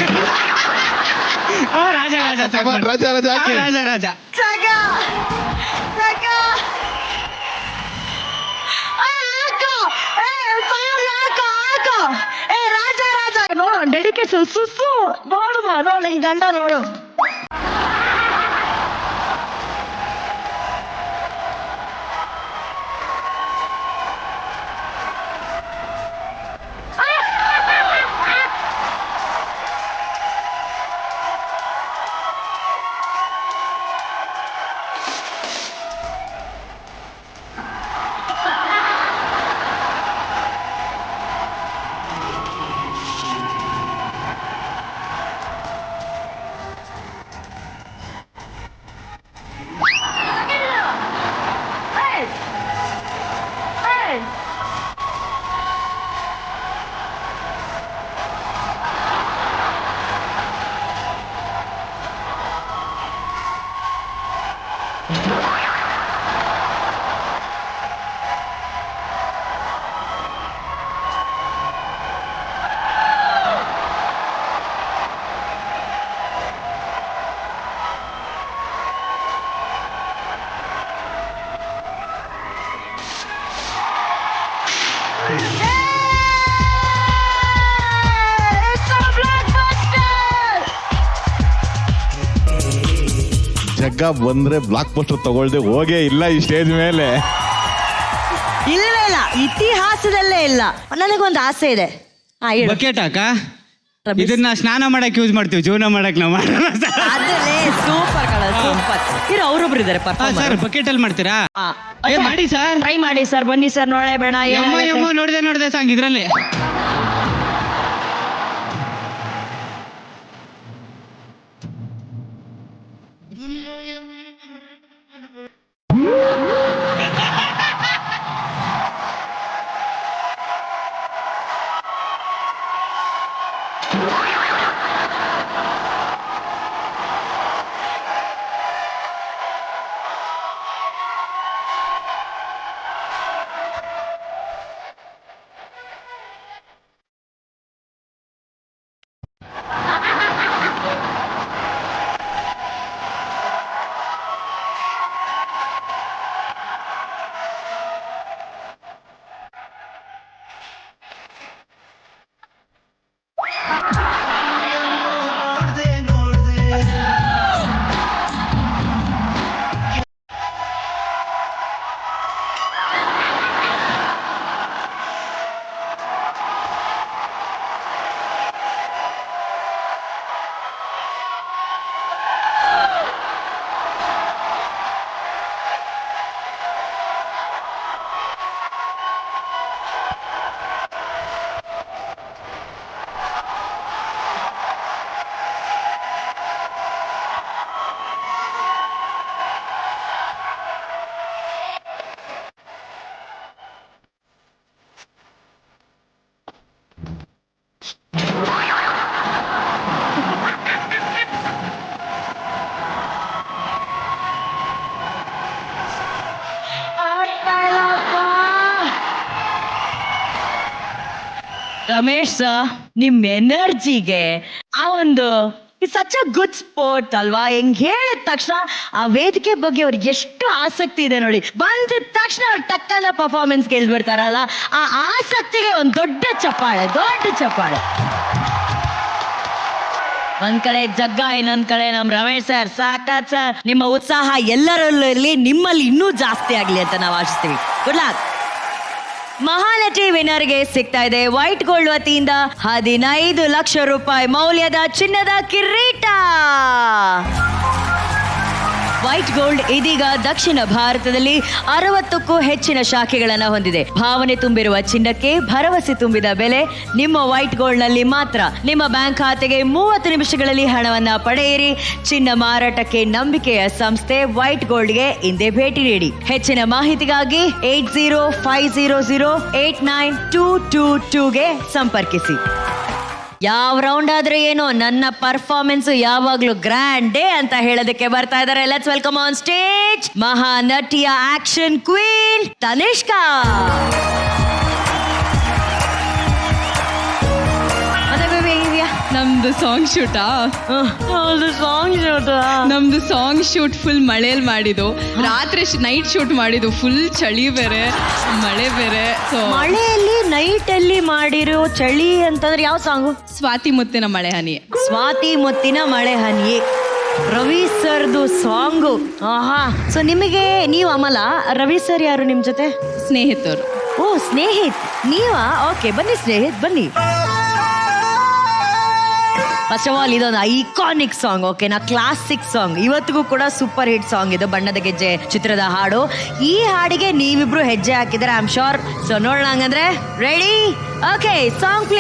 ರಾಜ ರಾಜ ರಾಜ ರಾಜ ರಾಜ ನೋಡು ಡೆಡಿಕೇಶನ್ ಸುಸ್ಸು. ನೋಡು ನೋಡು ಈ ಗಂಡ ನೋಡು. ಜಗ್ಗ ಬಂದ್ರೆ ಬ್ಲಾಕ್ ಪೋಸ್ಟರ್ ತಗೊಳ್ದೆ ಹೋಗೇ ಇಲ್ಲ ಈ ಸ್ಟೇಜ್ ಮೇಲೆ. ಇಲ್ಲವೇ ಇಲ್ಲ, ಇತಿಹಾಸದಲ್ಲೇ ಇಲ್ಲ. ನನಗೊಂದು ಆಸೆ ಇದೆ. ಬಕೆಟ್ ಅಕ್ಕ, ಇದನ್ನ ಸ್ನಾನ ಮಾಡಕ್ ಯೂಸ್ ಮಾಡ್ತೀವಿ, ಜೀವನ ಮಾಡಕ್ ನಾವು ಮಾಡಲ್ಲ. ಅದಲ್ಲೇ ಸೂಪರ್ ಕಳ, ಸೂಪರ್. ಇರೋ ಅವರೊಬ್ರು ಇದಾರೆ ಸರ್ ಬಕೆಟ್ ಅಲ್ಲಿ ಮಾಡ್ತೀರಾ? ಮಾಡಿ ಸರ್, ಟ್ರೈ ಮಾಡಿ ಸರ್, ಬನ್ನಿ ಸರ್, ನೋಡೇ ಬೇಡ. ನೋಡಿದೆ ಸಾಂಗ್ ಇದ್ರಲ್ಲಿ. ರಮೇಶ್ ನಿಮ್ ಎನರ್ಜಿಗೆ ಆ ಒಂದು ಸಚ್ ಅ ಗುಡ್ ಸ್ಪೋರ್ಟ್ ಅಲ್ವಾ? ಹೆಂಗ್ ಹೇಳಿದ ತಕ್ಷಣ ಆ ವೇದಿಕೆ ಬಗ್ಗೆ ಅವ್ರಿಗೆ ಎಷ್ಟು ಆಸಕ್ತಿ ಇದೆ ನೋಡಿ. ಬಂದಿದ ತಕ್ಷಣ ಅವ್ರು ಟಕ್ಕನ ಪರ್ಫಾರ್ಮೆನ್ಸ್ ಗೆಲ್ಬಿಡ್ತಾರಲ್ಲ, ಆ ಆಸಕ್ತಿಗೆ ಒಂದ್ ದೊಡ್ಡ ಚಪ್ಪಾಳೆ. ಒಂದ್ ಕಡೆ ಜಗ್ಗ, ಇನ್ನೊಂದ್ ಕಡೆ ನಮ್ ರಮೇಶ್ ಸರ್, ಸಾಕಾತ್ ಸರ್. ನಿಮ್ಮ ಉತ್ಸಾಹ ಎಲ್ಲರಲ್ಲೂ ಇರ್ಲಿ, ನಿಮ್ಮಲ್ಲಿ ಇನ್ನೂ ಜಾಸ್ತಿ ಆಗ್ಲಿ ಅಂತ ನಾವು ಆಶಿಸ್ತೀವಿ. Good luck. ಮಹಾನಟಿ ವಿನ್ನರ್ಗೆ ಸಿಗ್ತಾ ಇದೆ ವೈಟ್ ಗೋಲ್ಡ್ ವತಿಯಿಂದ 15 ಲಕ್ಷ ರೂಪಾಯಿ ಮೌಲ್ಯದ ಚಿನ್ನದ ಕಿರೀಟ. ವೈಟ್ ಗೋಲ್ಡ್ ಇದೀಗ ದಕ್ಷಿಣ ಭಾರತದಲ್ಲಿ 60ಕ್ಕೂ ಹೆಚ್ಚಿನ ಶಾಖೆಗಳನ್ನು ಹೊಂದಿದೆ. ಭಾವನೆ ತುಂಬಿರುವ ಚಿನ್ನಕ್ಕೆ ಭರವಸೆ ತುಂಬಿದ ಬೆಲೆ ನಿಮ್ಮ ವೈಟ್ ಗೋಲ್ಡ್ ನಲ್ಲಿ ಮಾತ್ರ. ನಿಮ್ಮ ಬ್ಯಾಂಕ್ ಖಾತೆಗೆ 30 ನಿಮಿಷಗಳಲ್ಲಿ ಹಣವನ್ನ ಪಡೆಯಿರಿ. ಚಿನ್ನ ಮಾರಾಟಕ್ಕೆ ನಂಬಿಕೆಯ ಸಂಸ್ಥೆ ವೈಟ್ ಗೋಲ್ಡ್ಗೆ ಹಿಂದೆ ಭೇಟಿ ನೀಡಿ. ಹೆಚ್ಚಿನ ಮಾಹಿತಿಗಾಗಿ 8050089222ಗೆ ಸಂಪರ್ಕಿಸಿ. ಯಾವ ರೌಂಡ್ ಆದ್ರೆ ಏನೋ, ನನ್ನ ಪರ್ಫಾರ್ಮೆನ್ಸ್ ಯಾವಾಗ್ಲೂ ಗ್ರ್ಯಾಂಡೇ ಅಂತ ಹೇಳೋದಕ್ಕೆ ಬರ್ತಾ ಇದ್ದಾರೆ. ಲೆಟ್ಸ್ ವೆಲ್ಕಮ್ ಆನ್ ಸ್ಟೇಜ್ ಮಹಾನಟಿಯ ಆಕ್ಷನ್ ಕ್ವೀನ್ ತನಿಷ್ಕಾ. ನಮ್ದು ಸಾಂಗ್ ಶೂಟಾ ನಮ್ದು ಸಾಂಗ್ ಶೂಟ್ ಫುಲ್ ಮಳೆಯಲ್ಲಿ ಮಾಡಿದ್ದು. ರಾತ್ರಿ ನೈಟ್ ಶೂಟ್ ಮಾಡಿದ್ದು, ಫುಲ್ ಚಳಿ ಬೇರೆ ಮಳೆ ಬೇರೆ. ಸೊ ಮಳೆಯಲ್ಲಿ ನೈಟ್ ಅಲ್ಲಿ ಮಾಡಿರೋ ಚಳಿ ಅಂತಂದ್ರೆ ಯಾವ ಸಾಂಗು? ಸ್ವಾತಿ ಮುತ್ತಿನ ಮಳೆ ಹನಿ. ಸ್ವಾತಿ ಮುತ್ತಿನ ಮಳೆ ಹನಿ, ರವಿ ಸರ್ದು ಸಾಂಗು. ಆಹಾ. ಸೊ ನಿಮಗೆ, ನೀವು ಅಮಲ, ರವಿ ಸರ್ ಯಾರು ನಿಮ್ ಜೊತೆ? ಸ್ನೇಹಿತರು. ಓ ಸ್ನೇಹಿತ್ ನೀವಾ? ಓಕೆ, ಬನ್ನಿ ಸ್ನೇಹಿತ್ ಬನ್ನಿ. ಫಸ್ಟ್ ಆಫ್ ಆಲ್ ಇದೊಂದು ಐಕಾನಿಕ್ ಸಾಂಗ್, ಓಕೆನಾ? ಕ್ಲಾಸಿಕ್ ಸಾಂಗ್, ಇವತ್ತಿಗೂ ಕೂಡ ಸೂಪರ್ ಹಿಟ್ ಸಾಂಗ್ ಇದು, ಬಣ್ಣದ ಗೆಜ್ಜೆ ಚಿತ್ರದ ಹಾಡು. ಈ ಹಾಡಿಗೆ ನೀವಿಬ್ರು ಹೆಜ್ಜೆ ಹಾಕಿದ್ರೆ ಐ ಆಮ್ ಶೋರ್. ಸೊ ನೋಡೋಣ ಹಂಗಂದ್ರೆ, ರೆಡಿ? ಓಕೆ, ಸಾಂಗ್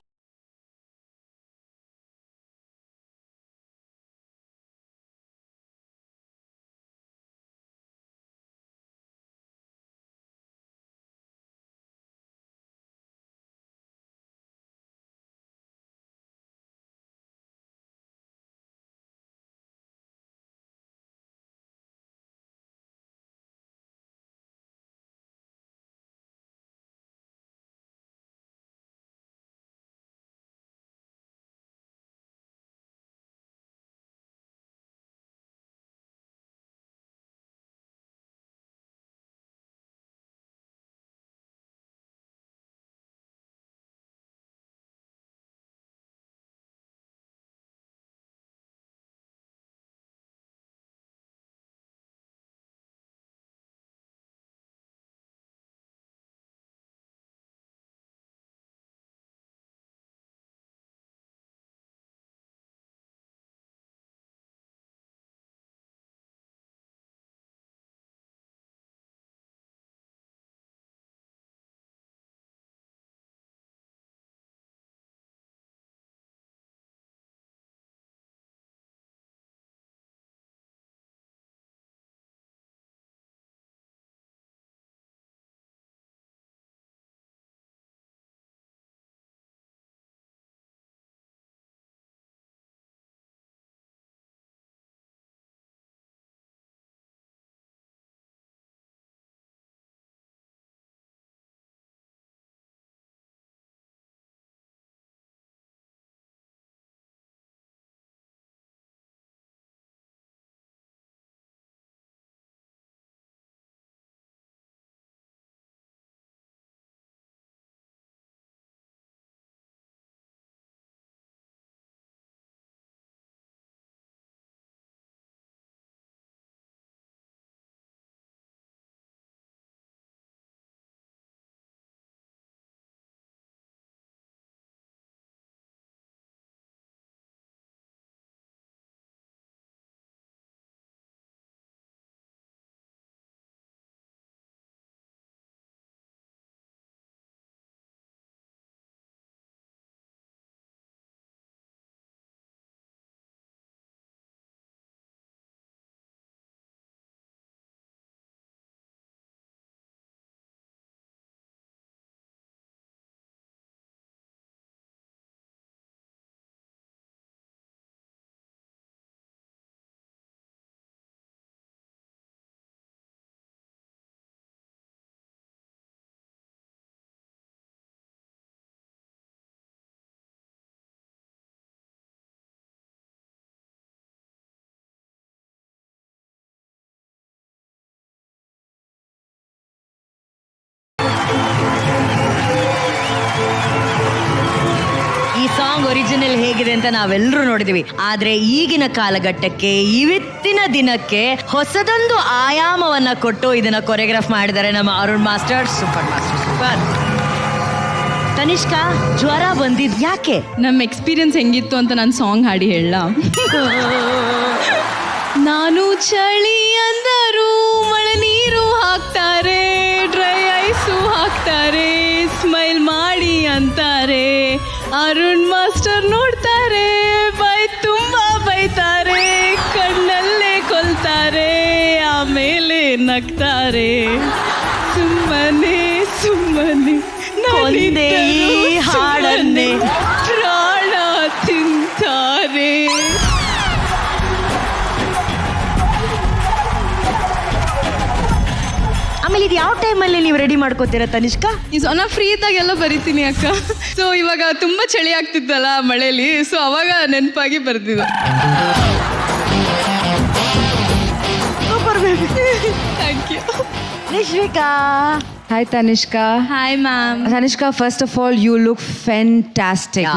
ಹೇಗಿದೆ ಅಂತ ನಾವೆಲ್ಲರೂ ನೋಡಿದೀವಿ. ಆದ್ರೆ ಈಗಿನ ಕಾಲಘಟ್ಟಕ್ಕೆ ಇವತ್ತಿನ ದಿನಕ್ಕೆ ಹೊಸದೊಂದು ಆಯಾಮವನ್ನ ಕೊಟ್ಟು ಇದನ್ನ ಕೊರಿಯೋಗ್ರಾಫ್ ಮಾಡಿದ್ದಾರೆ ನಮ್ಮ Arun master. Super master, super. Tanishka, ಜ್ವರ ಬಂದಿದ್ ಯಾಕೆ? ನಮ್ಮ ಎಕ್ಸ್ಪೀರಿಯನ್ಸ್ ಹೆಂಗಿತ್ತು ಅಂತ ನಾನು ಸಾಂಗ್ ಹಾಡಿ ಹೇಳ. ನಾನು ಚಳಿ ಅಂದರು ಮಳೆ ನೀರು ಹಾಕ್ತಾರೆ, ಡ್ರೈ ಐಸು ಹಾಕ್ತಾರೆ, ಸ್ಮೈಲ್ ಮಾಡಿ ಅಂತಾರೆ, ಅರುಣ್ ಮಾಸ್ಟರ್ ನೋಡ್ತಾರೆ, ಬೈ ತುಂಬಾ ಬೈತಾರೆ, ಕಣ್ಣಲ್ಲೇ ಕೊಲ್ತಾರೆ, ಆಮೇಲೆ ನಗ್ತಾರೆ, ಸುಮ್ಮನೆ ಸುಮ್ಮನೆ ಕೊಂದೆ ಈ ಹಾಡನ್ನೇ ಪ್ರಾಣ ತಿಂತಾರೆ. ಆಮೇಲೆ ಇದು ಯಾವ ಟೈಮಲ್ಲಿ ನೀವು ರೆಡಿ ಮಾಡ್ಕೋತೀರಾ ತನಿಷ್ಕಾ? ನಾ ಫ್ರೀ ಇದ್ದಾಗೆಲ್ಲ ಬರಿತೀನಿ ಅಕ್ಕ. ಸೊ ಇವಾಗ ತುಂಬಾ ಚಳಿ ಆಗ್ತಿತ್ತಲ್ಲ ಮಳೆಯಲ್ಲಿ, ಸೊ ಅವಾಗ ನೆನಪಾಗಿ ಬರ್ತಿದ್ದೆ. Thank you. Nishvika, hi Tanishka. Hi ma'am. Tanishka, first of all you look fantastic.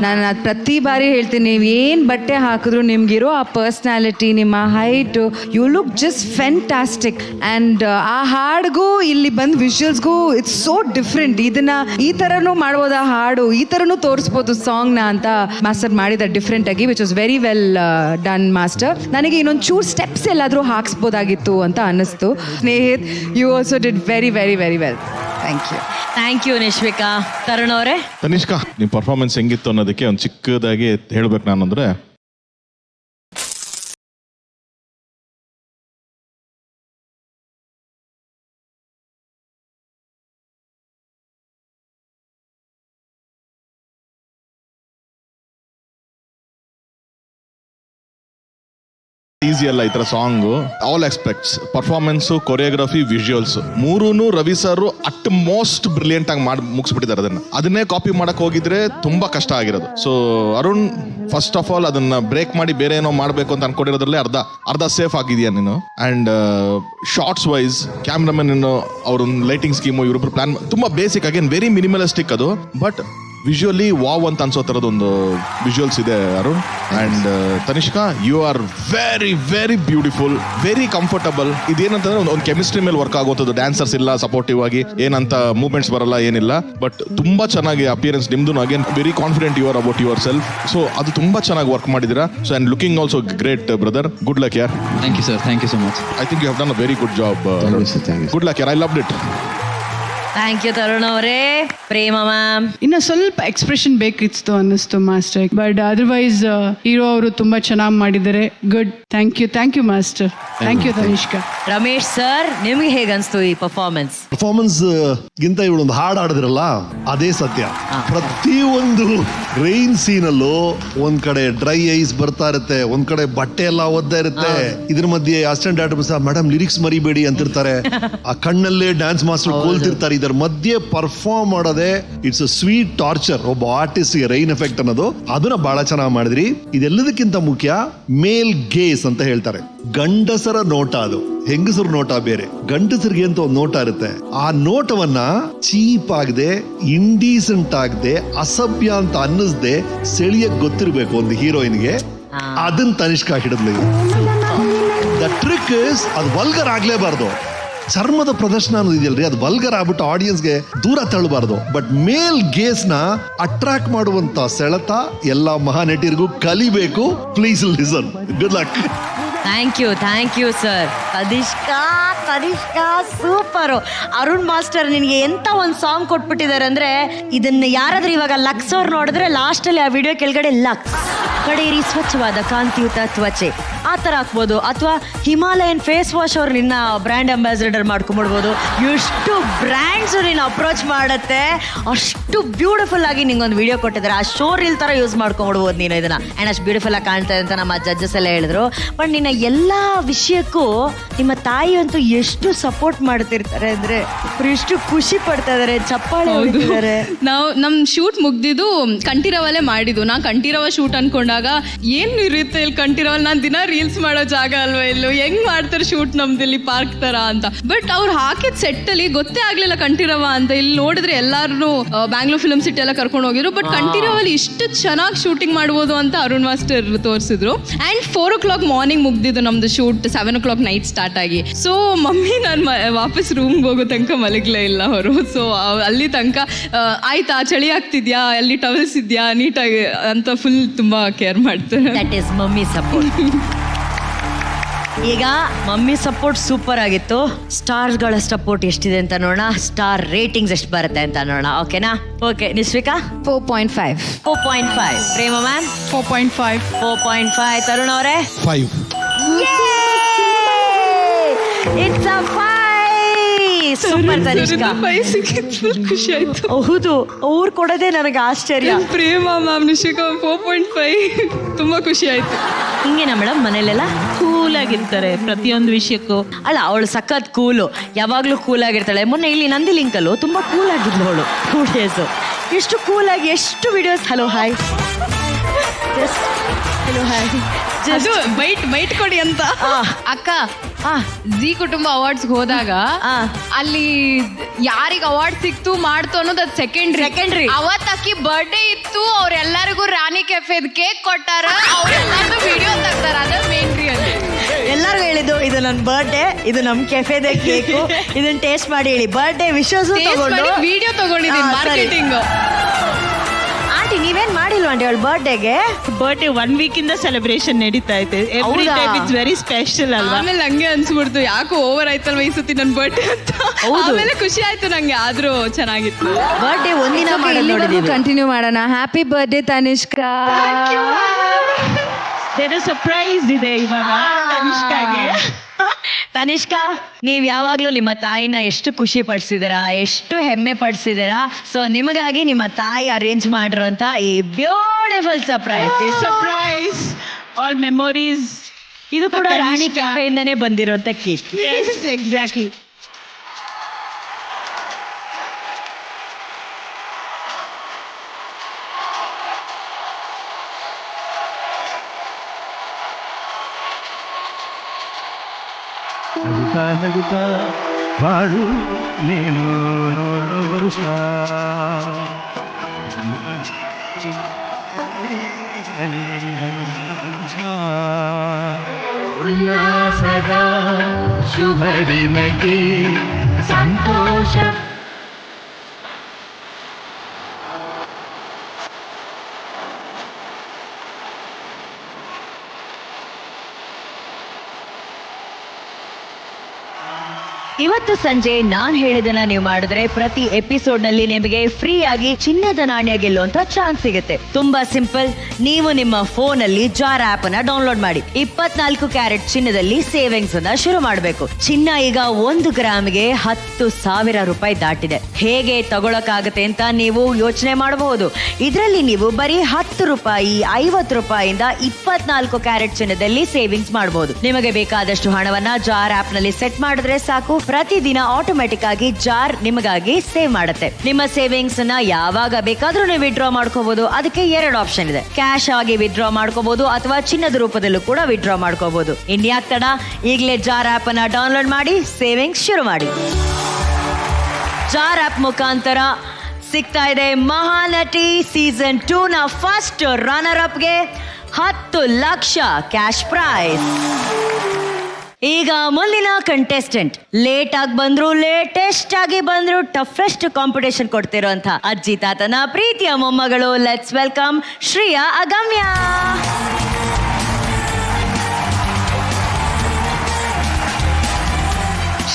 ನಾನು ಪ್ರತಿ ಬಾರಿ ಹೇಳ್ತೀನಿ, ನೀವು ಏನು ಬಟ್ಟೆ ಹಾಕಿದ್ರು ನಿಮ್ಗಿರೋ ಆ ಪರ್ಸ್ನಾಲಿಟಿ, ನಿಮ್ಮ height, you look just fantastic. And ಆ ಹಾಡಿಗೂ ಇಲ್ಲಿ ಬಂದು ವಿಜುವಲ್ಸ್ಗೂ ಇಟ್ಸ್ ಸೋ ಡಿಫ್ರೆಂಟ್. ಇದನ್ನ ಈ ಥರನೂ ಮಾಡ್ಬೋದು, ಆ ಹಾಡು ಈ ಥರನೂ ತೋರಿಸ್ಬೋದು ಸಾಂಗ್ನ ಅಂತ ಮಾಸ್ಟರ್ ಮಾಡಿದ ಡಿಫ್ರೆಂಟ್ ಆಗಿ, which was very well done master. ನನಗೆ ಇನ್ನೊಂದು ಚೂರು ಸ್ಟೆಪ್ಸ್ ಎಲ್ಲಾದರೂ ಹಾಕ್ಸ್ಬೋದಾಗಿತ್ತು ಅಂತ ಅನ್ನಿಸ್ತು. Snehith, you also did very very very well. Thank you. Thank you Nishvika. Tarun ಅವರೇ, ತನಿಷ್ಕಾ, ನಿಮ್ಮ ಪರ್ಫಾರ್ಮೆನ್ಸ್ ಹೆಂಗಿತ್ತು ಅನ್ನೋದಕ್ಕೆ ಒಂದು ಚಿಕ್ಕದಾಗಿ ಹೇಳ್ಬೇಕು ನಾನು. ಅಂದರೆ ಈಸಿ ಅಲ್ಲ ಈ ತರ song. All aspects, performance, choreography, visuals ಮೂರೂ Ravi sir at most brilliant ಆಗಿ ಮಾಡಿ ಮುಗಿಸ್ಬಿಟ್ಟಿದ್ದಾರೆ. ಅದನ್ನೇ ಕಾಪಿ ಮಾಡಕ್ ಹೋಗಿದ್ರೆ ತುಂಬಾ ಕಷ್ಟ ಆಗಿರೋದು. So Arun, first of all ಅದನ್ನ ಬ್ರೇಕ್ ಮಾಡಿ ಬೇರೆ ಏನೋ ಮಾಡಬೇಕು ಅಂತ ಅನ್ಕೊಂಡಿರೋದ್ರಲ್ಲೇ ಅರ್ಧ ಸೇಫ್ ಆಗಿದೆಯಾ ನೀನು. ಅಂಡ್ ಶಾರ್ಟ್ಸ್ ವೈಸ್, ಕ್ಯಾಮ್ರಾಮನ್ ಅವ್ರ ಲೈಟಿಂಗ್ ಸ್ಕೀಮು, ಇವರೊಬ್ರು ಪ್ಲಾನ್ ತುಂಬಾ ಬೇಸಿಕ್, ಅಗೇನ್ ವೆರಿ ಮಿನಿಮಲಿಸ್ಟಿಕ್ ಅದು. ಬಟ್ ವಿಜುವಲಿ ವಾವ್ ಅಂತ ಅನ್ಸೋ ಥರದೊಂದು ವಿಜುವಲ್ಸ್ ಇದೆ Arun. And Tanishka, you are very very beautiful, very comfortable. ಇದೇನಂತಂದ್ರೆ ಒಂದು ಕೆಮಿಸ್ಟ್ರಿ ಮೇಲೆ ವರ್ಕ್ ಆಗೋದು. ಡ್ಯಾನ್ಸರ್ಸ್ ಇಲ್ಲ ಸಪೋರ್ಟಿವ್ ಆಗಿ, ಏನಂತ ಮೂವ್ಮೆಂಟ್ಸ್ ಬರಲ್ಲ, ಏನಿಲ್ಲ. ಬಟ್ ತುಂಬಾ ಚೆನ್ನಾಗಿ ಅಪಿಯರೆನ್ಸ್ ನಿಮ್ದು. Again very confident you are about yourself. So ಅದು ತುಂಬಾ ಚೆನ್ನಾಗಿ ವರ್ಕ್ ಮಾಡಿದ್ದೀರಾ. So and looking also great brother. Good luck ಯಾರ್. Thank you sir, thank you so much. I think you have done a very good job. Good luck ಯಾರ್, I loved it. Thank you Tarun ಅವರೇ. Prema ma'am, ಇನ್ನು ಸ್ವಲ್ಪ expression ಬೇಕಿತ್ತು ಅನ್ನಿಸ್ತು master, but otherwise hero ಅವರು ತುಂಬಾ ಚೆನ್ನಾಗಿ ಮಾಡಿದ್ದಾರೆ. Good. Thank you master. Thank you Tanishka. Ramesh sir, ನಿಮ್ಗೆ ಹೇಗನ್ಸ್ತು ಈ ಪರ್ಫಾರ್ಮೆನ್ಸ್ ಗಿಂತ ಇವಳೊಂದು ಹಾಡು ಆಡಿದ್ರಲ್ಲ, ಅದೇ ಸತ್ಯ. ಪ್ರತಿಯೊಂದು ರೈನ್ ಸೀನ್ ಅಲ್ಲೂ ಒಂದ್ ಕಡೆ ಡ್ರೈ ಐಸ್ ಬರ್ತಾ ಇರುತ್ತೆ, ಒಂದ್ ಕಡೆ ಬಟ್ಟೆ ಎಲ್ಲ ಓದ್ತಾ ಇರುತ್ತೆ. ಇದ್ರ ಮಧ್ಯೆ ಅಸಿಸ್ಟೆಂಟ್ ಡೈರೆಕ್ಟರ್ ಮೇಡಮ್ ಲಿರಿಕ್ಸ್ ಮರಿಬೇಡಿ ಅಂತಿರ್ತಾರೆ. ಆ ಕಣ್ಣಲ್ಲೇ ಡ್ಯಾನ್ಸ್ ಮಾಸ್ಟರ್ ಕೋಲ್ತಿರ್ತಾರೆ. ಇದರ ಮಧ್ಯೆ ಪರ್ಫಾರ್ಮ್ ಮಾಡೋದೇ ಇಟ್ಸ್ ಅ ಸ್ವೀಟ್ ಟಾರ್ಚರ್. ಒಬ್ಬ ಆರ್ಟಿಸ್ಟ್ ಗೆ ರೈನ್ ಎಫೆಕ್ಟ್ ಅನ್ನೋದು, ಅದನ್ನ ಬಹಳ ಚೆನ್ನಾಗಿ ಮಾಡಿದ್ರಿ. ಇದೆಲ್ಲದಕ್ಕಿಂತ ಮುಖ್ಯ ಮೇಲ್ ಗೇಸ್ ಅಂತ ಹೇಳ್ತಾರೆ. ಗಂಡಸರ ನೋಟ ಅದು, ಹೆಂಗಸರ ನೋಟ ಬೇರೆ. ಗಂಡಸರಿಗೆ ಅಂತ ಒಂದು ನೋಟ ಇರುತ್ತೆ. ಆ ನೋಟವನ್ನ ಚೀಪ್ ಆಗದೆ, ಇಂಡೀಸೆಂಟ್ ಆಗದೆ, ಅಸಭ್ಯ ಅಂತ ಅನ್ನಿಸ್ದೆ ಸೆಳೆಯಕ್ ಗೊತ್ತಿರ್ಬೇಕು ಒಂದು ಹೀರೋಯಿನ್ಗೆ. ಅದನ್ನ ತನಿಷ್ಕಾ ಹಿಡಿದ್ಲು. ದ ಟ್ರಿಕ್ ಇಸ್, ಅದು ವಲ್ಗರ್ ಆಗ್ಲೇಬಾರ್ದು. ಚರ್ಮದ ಪ್ರದರ್ಶನ ಅನ್ನೋದು ಇದೆಯಲ್ರಿ, ಅದು ವಲ್ಗರ್ ಆಗ್ಬಿಟ್ಟು ಆಡಿಯನ್ಸ್ಗೆ ದೂರ ತಳ್ಳಬಾರ್ದು. ಬಟ್ ಮೇಲ್ ಗೇಸ್ ನ ಅಟ್ರಾಕ್ಟ್ ಮಾಡುವಂತ ಸೆಳೆತ ಎಲ್ಲ ಮಹಾನಟಿಯರಿಗೂ ಕಲಿಬೇಕು. Please listen. Good luck. Thank you sir. Tanishka super. Arun master ನಿನಗೆ ಎಂತ ಒಂದು ಸಾಂಗ್ ಕೊಟ್ಬಿಟ್ಟಿದ್ದಾರೆ ಅಂದ್ರೆ, ಇದನ್ನ ಯಾರಾದ್ರೂ ಇವಾಗ ಲಕ್ಸ್ ಅವ್ರು ನೋಡಿದ್ರೆ ಲಾಸ್ಟ್ ಅಲ್ಲಿ ಆ ವಿಡಿಯೋ ಕೆಳಗಡೆ ಲಕ್ಸ್ ಕಡೇರಿ ಸ್ವಚ್ಛವಾದ ಕಾಂತಿಯುತ ತ್ವಚೆ ಆ ಥರ ಹಾಕ್ಬೋದು. ಅಥವಾ ಹಿಮಾಲಯನ್ ಫೇಸ್ ವಾಶ್ ಅವ್ರು ನಿನ್ನ ಬ್ರ್ಯಾಂಡ್ ಅಂಬಾಸಿಡರ್ ಮಾಡ್ಕೊಂಡ್ಬಿಡ್ಬೋದು. ಎಷ್ಟು ಬ್ರ್ಯಾಂಡ್ಸು ನೀನು ಅಪ್ರೋಚ್ ಮಾಡುತ್ತೆ, ಅಷ್ಟು ಬ್ಯೂಟಿಫುಲ್ ಆಗಿ ನಿಂಗೊಂದು ವಿಡಿಯೋ ಕೊಟ್ಟಿದ್ದಾರೆ. ಆ ಶೋ ರೀಲ್ ಥರ ಯೂಸ್ ಮಾಡ್ಕೊಂಡ್ಬಿಡ್ಬೋದು ನೀನು ಇದನ್ನ. ಆ್ಯಂಡ್ ಅಷ್ಟು ಬ್ಯೂಟಿಫುಲ್ ಆಗಿ ಕಾಣ್ತಾ ಅಂತ ನಮ್ಮ ಜಡ್ಜಸ್ ಎಲ್ಲ ಹೇಳಿದ್ರು. ಬಟ್ ನಿನ್ನ ಎಲ್ಲ ವಿಷಯಕ್ಕೂ ನಿಮ್ಮ ತಾಯಿ ಅಂತೂ ಎಷ್ಟು ಸಪೋರ್ಟ್ ಮಾಡ್ತಿರ್ತಾರೆ ಅಂದ್ರೆ, ಎಷ್ಟು ಖುಷಿ ಪಡ್ತಾ ಇದಾರೆ, ಚಪ್ಪಾಳೆ ಹೊಡಿತಿದ್ದಾರೆ. ನಾವು ನಮ್ಮ ಶೂಟ್ ಮುಗ್ದಿದ್ದು ಕಂಠೀರವಲ್ಲೇ ಮಾಡಿದ್ದು. ನಾ ಕಂಠೀರವ ಶೂಟ್ ಅನ್ಕೊಂಡ ಬಂದಾಗ ಏನು ಇರುತ್ತೆ ಇಲ್ಲಿ ಕಂಠೀರವಲ್ಲಿ, ನಾನು ದಿನ ರೀಲ್ಸ್ ಮಾಡೋ ಜಾಗ ಅಲ್ವಾ ಇಲ್ಲೂ, ಹೆಂಗ್ ಮಾಡ್ತಾರೆ ಶೂಟ್ ನಮ್ದಿಲ್ಲಿ ಪಾರ್ಕ್ ತರ ಅಂತ. ಬಟ್ ಅವ್ರು ಹಾಕಿದ ಸೆಟ್ಟಲ್ಲಿ ಗೊತ್ತೇ ಆಗ್ಲಿಲ್ಲ ಕಂಠೀರವ ಅಂತ. ಇಲ್ಲಿ ನೋಡಿದ್ರೆ ಎಲ್ಲಾರು ಬ್ಯಾಂಗ್ಳೂರ್ ಫಿಲ್ಮ್ ಸಿಟಿ ಎಲ್ಲ ಕರ್ಕೊಂಡು ಹೋಗಿದ್ರು, ಬಟ್ ಕಂಠೀರವಲ್ಲಿ ಇಷ್ಟು ಚೆನ್ನಾಗಿ ಶೂಟಿಂಗ್ ಮಾಡ್ಬೋದು ಅಂತ ಅರುಣ್ ಮಾಸ್ಟರ್ ತೋರಿಸಿದ್ರು. ಆ್ಯಂಡ್ 4 o'clock ಮಾರ್ನಿಂಗ್ ಮುಗ್ದಿದ್ದು ನಮ್ದು ಶೂಟ್, 7 o'clock ನೈಟ್ ಸ್ಟಾರ್ಟ್ ಆಗಿ. ಸೊ ಮಮ್ಮಿ ನಾನು ವಾಪಸ್ ರೂಮ್ಗೆ ಹೋಗೋ ತನಕ ಮಲಗಲೇ ಇಲ್ಲ ಅವರು. ಸೊ ಅಲ್ಲಿ ತನಕ ಆಯ್ತಾ ಚಳಿ ಆಗ್ತಿದ್ಯಾ, ಅಲ್ಲಿ ಟವಲ್ಸ್ ಇದೆಯಾ ನೀಟಾಗಿ ಅಂತ ಫುಲ್ ತುಂಬಾ ಕೇರ್ ಮಾಡ್ತಾರೆ. That is mummy support. ಈಗ ಮಮ್ಮಿ ಸಪೋರ್ಟ್ ಸೂಪರ್ ಆಗಿತ್ತು. ಸ್ಟಾರ್ಗಳ ಸಪೋರ್ಟ್ ಎಷ್ಟಿದೆ ಅಂತ ನೋಡೋಣ, ಸ್ಟಾರ್ ರೇಟಿಂಗ್ಸ್ ಎಷ್ಟು ಬರುತ್ತೆ ಅಂತ ನೋಡೋಣ. ಓಕೆನಾ? ಓಕೆ, ನಿಶ್ವಿಕಾ 4.5. 4.5. ಪ್ರೇಮ ಮ್ಯಾಮ್ 4.5. 4.5. ತರುಣ್ ಅವರೇ 5. It's a 5. Super Tanishka. Full ಖುಷಿ ಆಯ್ತು. ಹೌದು, ಅವ್ರು ಕೊಡೋದೇ ನನಗೆ ಆಶ್ಚರ್ಯ. ಪ್ರೇಮ ಮ್ಯಾಮ್ ನಿಶಿಕಾ 4.5 ತುಂಬಾ ಖುಷಿ ಆಯ್ತು. ಹಿಂಗೇನಾ ಮೇಡಮ್ ಮನೇಲೆಲ್ಲ? ಕೂಲ್ ಆಗಿರ್ತಾರೆ ಪ್ರತಿಯೊಂದು ವಿಷಯಕ್ಕೂ. ಅಲ್ಲ, ಅವಳು ಸಖತ್ ಕೂಲು, ಯಾವಾಗಲೂ ಕೂಲ್ ಆಗಿರ್ತಾಳೆ. ಮೊನ್ನೆ ಇಲ್ಲಿ ನಂದಿ ಲಿಂಕಲ್ಲೂ ತುಂಬ ಕೂಲ್ ಆಗಿದ್ಲು ಅವಳು. 2 days ಎಷ್ಟು ಕೂಲಾಗಿ, ಎಷ್ಟು videos. Hello hi, just hello hi, ಅದು ಬೈಟ್ ಕೊಡಿ ಅಂತ. ಅಕ್ಕ ಜಿ ಕುಟುಂಬ ಅವಾರ್ಡ್ಸ್ ಹೋದಾಗ ಅಲ್ಲಿ ಯಾರಿಗ ಅವಾರ್ಡ್ ಸಿಕ್ತು ಮಾಡ್ತು ಅನ್ನೋದು ಅದು ಸೆಕೆಂಡ್ರಿ. ಅವತ್ತು ಅಕ್ಕಿ ಬರ್ಡೇ ಇತ್ತು, ಅವ್ರೆಲ್ಲರಿಗೂ ರಾಣಿ ಕೆಫೆದ್ ಕೇಕ್ ಕೊಟ್ಟಾರ, ಅವ್ರೆಲ್ಲರೂ ವಿಡಿಯೋ ತೆಗ್ದಾರ. ಅದ ಮೇನ್ ಅಲ್ಲಿ ಎಲ್ಲರಿಗೂ ಹೇಳಿದ್ದು, ಇದು ನನ್ನ ಬರ್ಡೇ, ಇದು ನಮ್ಮ ಕೆಫೆದೆ ಕೇಕು, ಇದನ್ನ ಟೇಸ್ಟ್ ಮಾಡಿ ಹೇಳಿ. ಬರ್ಡೇ ವಿಶಸ್ ತಗೊಂಡು ವಿಡಿಯೋ ತಗೊಂಡಿದ್ದೀನಿ ಮಾರ್ಕೆಟಿಂಗ್. ಆಂಟಿ ನೀವೇನ್ ಮಾಡಿಲ್ವಾ ಆಂಟಿ ಅವಳ ಬರ್ಡೇಗೆ? ಬರ್ಡೇ 1 week ಇಂದ ಸೆಲೆಬ್ರೇಷನ್ ನಡೀತಾ ಇದೆ. Every time it's very special ಅಲ್ವಾ? ಆಮೇಲೆ ಹಂಗೆ ಅನ್ಸ್ಬಿಡ್ತು, ಯಾಕೋ ಓವರ್ ಆಯ್ತಲ್ವ ಈ ಸತಿ ನನ್ನ ಬರ್ಡೇ ಅಂತ. ಆಮೇಲೆ ಖುಷಿ ಆಯ್ತು ನಂಗೆ, ಆದ್ರೂ ಚೆನ್ನಾಗಿತ್ತು. ಬರ್ಡೇ ಒಂದಿನ ಮಾಡಿ ನೋಡಿದೀವಿ. ಕಂಟಿನ್ಯೂ ಮಾಡೋಣ. Happy birthday Tanishka. ಸರ್ಪ್ರೈಸ್ ಇದೆ ಇವಾಗ ತನಿಷ್ಕಾಗೆ. ತನಿಷ್ಕಾ, ನೀವ್ ಯಾವಾಗ್ಲೂ ನಿಮ್ಮ ತಾಯಿನ ಎಷ್ಟು ಖುಷಿ ಪಡಿಸಿದಿರಾ, ಎಷ್ಟು ಹೆಮ್ಮೆ ಪಡಿಸಿದಿರಾ. ಸೊ ನಿಮಗಾಗಿ ನಿಮ್ಮ ತಾಯಿ ಅರೇಂಜ್ ಮಾಡಿರುವಂತ ಈ ಬ್ಯೂಟಿಫುಲ್ ಸರ್ಪ್ರೈಸ್ ಆಲ್ ಮೆಮೊರೀಸ್. ಇದು ಕೂಡ ರಾಣಿ ಕೆಫೆಯಿಂದನೇ ಬಂದಿರುವಂತ ಕೇಕ್. ಎಕ್ಸಾಕ್ಟ್ಲಿ. ನಗುತ್ತಾ ಬಾಳು ನೀನು ನೋಡು ವರುಷ. ಉಲ್ಲಾಸದ ಶುಭ ದಿನಕ್ಕೆ ಸಂತೋಷ. ಇವತ್ತು ಸಂಜೆ ನಾನ್ ಹೇಳಿದನ್ನ ನೀವು ಮಾಡಿದ್ರೆ ಪ್ರತಿ ಎಪಿಸೋಡ್ ನಲ್ಲಿ ನಿಮಗೆ ಫ್ರೀ ಆಗಿ ಚಿನ್ನದ ನಾಣ್ಯ ಗೆಲ್ಲುವಂತ ಚಾನ್ಸ್ ಸಿಗುತ್ತೆ. ತುಂಬಾ ಸಿಂಪಲ್. ನೀವು ನಿಮ್ಮ ಫೋನ್ ಅಲ್ಲಿ ಜಾರ್ ಆಪ್ ಅನ್ನ ಡೌನ್ಲೋಡ್ ಮಾಡಿ 24 ಕ್ಯಾರೆಟ್ ಚಿನ್ನದಲ್ಲಿ ಸೇವಿಂಗ್ಸ್ ಅನ್ನ ಶುರು ಮಾಡಬೇಕು. ಚಿನ್ನ ಈಗ 1 ಗ್ರಾಮ್ಗೆ 10,000 ರೂಪಾಯಿ ದಾಟಿದೆ. ಹೇಗೆ ತಗೊಳಕಾಗತ್ತೆ ಅಂತ ನೀವು ಯೋಚನೆ ಮಾಡಬಹುದು. ಇದರಲ್ಲಿ ನೀವು ಬರೀ 10 ರೂಪಾಯಿ 50 ರೂಪಾಯಿಂದ 24 ಕ್ಯಾರೆಟ್ ಚಿನ್ನದಲ್ಲಿ ಸೇವಿಂಗ್ಸ್ ಮಾಡಬಹುದು. ನಿಮಗೆ ಬೇಕಾದಷ್ಟು ಹಣವನ್ನ ಜಾರ್ ಆಪ್ ನಲ್ಲಿ ಸೆಟ್ ಮಾಡಿದ್ರೆ ಸಾಕು. ಪ್ರತಿದಿನ ಆಟೋಮೆಟಿಕ್ ಆಗಿ ಜಾರ್ ನಿಮಗಾಗಿ ಸೇವ್ ಮಾಡುತ್ತೆ. ನಿಮ್ಮ ಸೇವಿಂಗ್ಸ್ ಅನ್ನ ಯಾವಾಗ ಬೇಕಾದ್ರೂ ನೀವು ವಿಡ್ರಾ ಮಾಡ್ಕೋಬಹುದು. ಅದಕ್ಕೆ 2 ಆಪ್ಷನ್ ಇದೆ. ಕ್ಯಾಶ್ ಆಗಿ ವಿಡ್ರಾ ಮಾಡ್ಕೋಬಹುದು ಅಥವಾ ಚಿನ್ನದ ರೂಪದಲ್ಲೂ ಕೂಡ ವಿಡ್ರಾ ಮಾಡ್ಕೋಬಹುದು. ಇನ್ಯಾಕ್ ತಡ, ಈಗಲೇ ಜಾರ್ ಆಪ್ ಅನ್ನ ಡೌನ್ಲೋಡ್ ಮಾಡಿ ಸೇವಿಂಗ್ಸ್ ಶುರು ಮಾಡಿ. ಜಾರ್ ಆಪ್ ಮುಖಾಂತರ ಸಿಗ್ತಾ ಇದೆ ಮಹಾನಟಿ ಸೀಸನ್ 2 ನ ಫಸ್ಟ್ ರನ್ನರ್ ಅಪ್ಗೆ 10 ಲಕ್ಷ ಕ್ಯಾಶ್ ಪ್ರೈಸ್. ಈಗ ಮುಂದಿನ ಕಂಟೆಸ್ಟೆಂಟ್ ಲೇಟ್ ಆಗಿ ಬಂದ್ರು, ಲೇಟೆಸ್ಟ್ ಆಗಿ ಬಂದ್ರು, ಟಫೆಸ್ಟ್ ಕಾಂಪಿಟೇಷನ್ ಕೊಡ್ತಿರೋಂಥ ಅಜ್ಜಿ ತಾತನ ಪ್ರೀತಿಯ ಮೊಮ್ಮಗಳು. Let's welcome Shreya Agamya.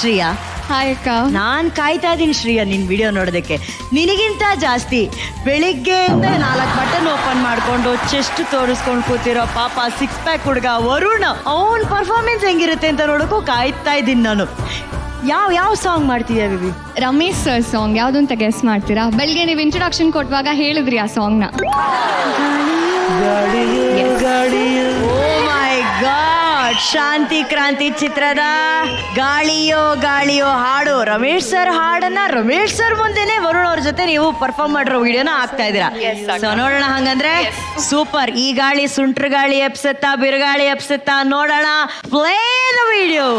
Shreya, hi ಅಕ್ಕ. ನಾನ್ ಕಾಯ್ತಾ ಇದೀನಿ ಶ್ರೇಯಾ ನಿನ್ ವಿಡಿಯೋ ನೋಡೋದಕ್ಕೆ. ನಿನಗಿಂತ ಜಾಸ್ತಿ ಬೆಳಿಗ್ಗೆಯಿಂದ 4 ಬಟನ್ ಓಪನ್ ಮಾಡ್ಕೊಂಡು ಚೆಸ್ಟ್ ತೋರಿಸ್ಕೊಂಡು ಕೂತಿರೋ ಪಾಪ 6 ಪ್ಯಾಕ್ ಹುಡುಗ ವರುಣ್, ಅವನ್ ಪರ್ಫಾರ್ಮೆನ್ಸ್ ಹೆಂಗಿರುತ್ತೆ ಅಂತ ನೋಡೋಕ್ಕೂ ಕಾಯ್ತಾ ಇದ್ದೀನಿ ನಾನು. ಯಾವ ಸಾಂಗ್ ಮಾಡ್ತೀಯಾ ಬಿಬಿ? ರಮೇಶ್ ಸರ್ ಸಾಂಗ್ ಯಾವ್ದು ಅಂತ ಗೆಸ್ ಮಾಡ್ತೀರಾ? ಬೆಳಿಗ್ಗೆ ನೀವು ಇಂಟ್ರೊಡಕ್ಷನ್ ಕೊಡುವಾಗ ಹೇಳಿದ್ರಿ ಆ ಸಾಂಗ್ ನ. ಓ ಮೈ ಗಾಡ್ ಶಾಂತಿ ಕ್ರಾಂತಿ ಚಿತ್ರದ ಗಾಳಿಯೋ ಗಾಳಿಯೋ ಹಾಡು ರಮೇಶ್ ಸರ್ ಹಾಡನ್ನ ರಮೇಶ್ ಸರ್ ಮುಂದೆನೆ ವರುಣ್ ಅವ್ರ ಜೊತೆ ನೀವು ಪರ್ಫಾರ್ಮ್ ಮಾಡಿರೋ ವಿಡಿಯೋನ ಹಾಕ್ತಾ ಇದ್ದೀರಾ. ಸೊ ನೋಡೋಣ ಹಂಗಂದ್ರೆ. ಸೂಪರ್. ಈ ಗಾಳಿ ಸುಂಟ್ರ ಗಾಳಿ ಎಪ್ಸತ್ತಾ ಬಿರುಗಾಳಿ ಎಪ್ಸತ್ತಾ ನೋಡೋಣ. Play the video.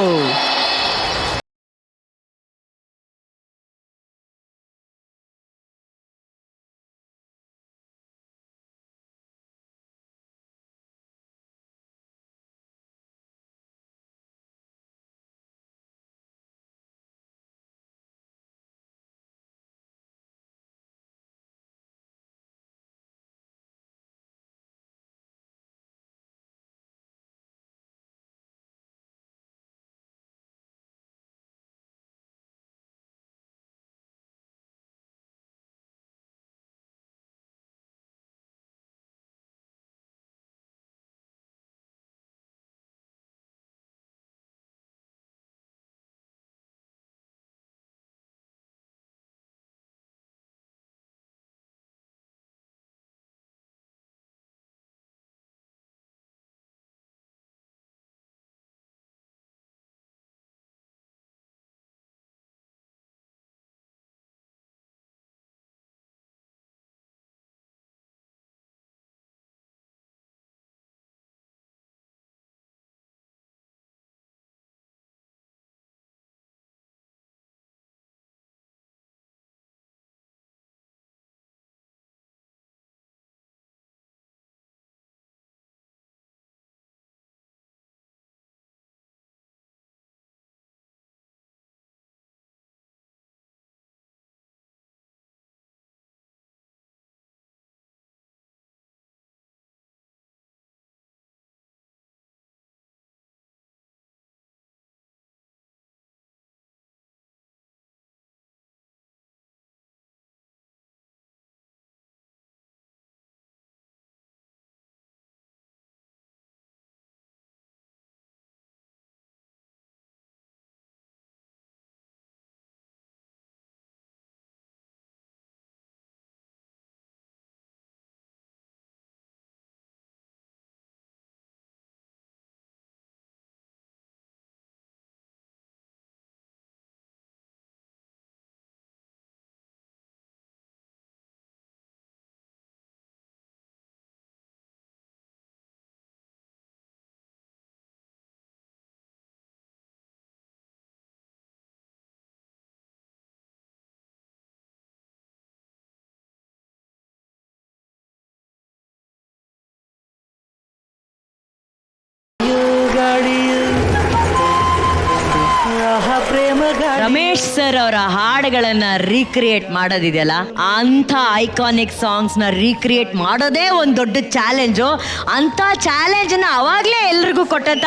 Ramesh sir ಅವರ ಹಾಡುಗಳನ್ನ ರೀಕ್ರಿಯೇಟ್ ಮಾಡೋದಿದೆಯಲ್ಲ, ಅಂತ ಐಕಾನಿಕ್ ಸಾಂಗ್ಸ್ ನ ರೀಕ್ರಿಯೇಟ್ ಮಾಡೋದೇ ಒಂದು ದೊಡ್ಡ ಚಾಲೆಂಜು. ಅಂತ ಚಾಲೆಂಜ್ ನ ಅವಾಗ್ಲೇ ಎಲ್ರಿಗೂ ಕೊಟ್ಟಂತ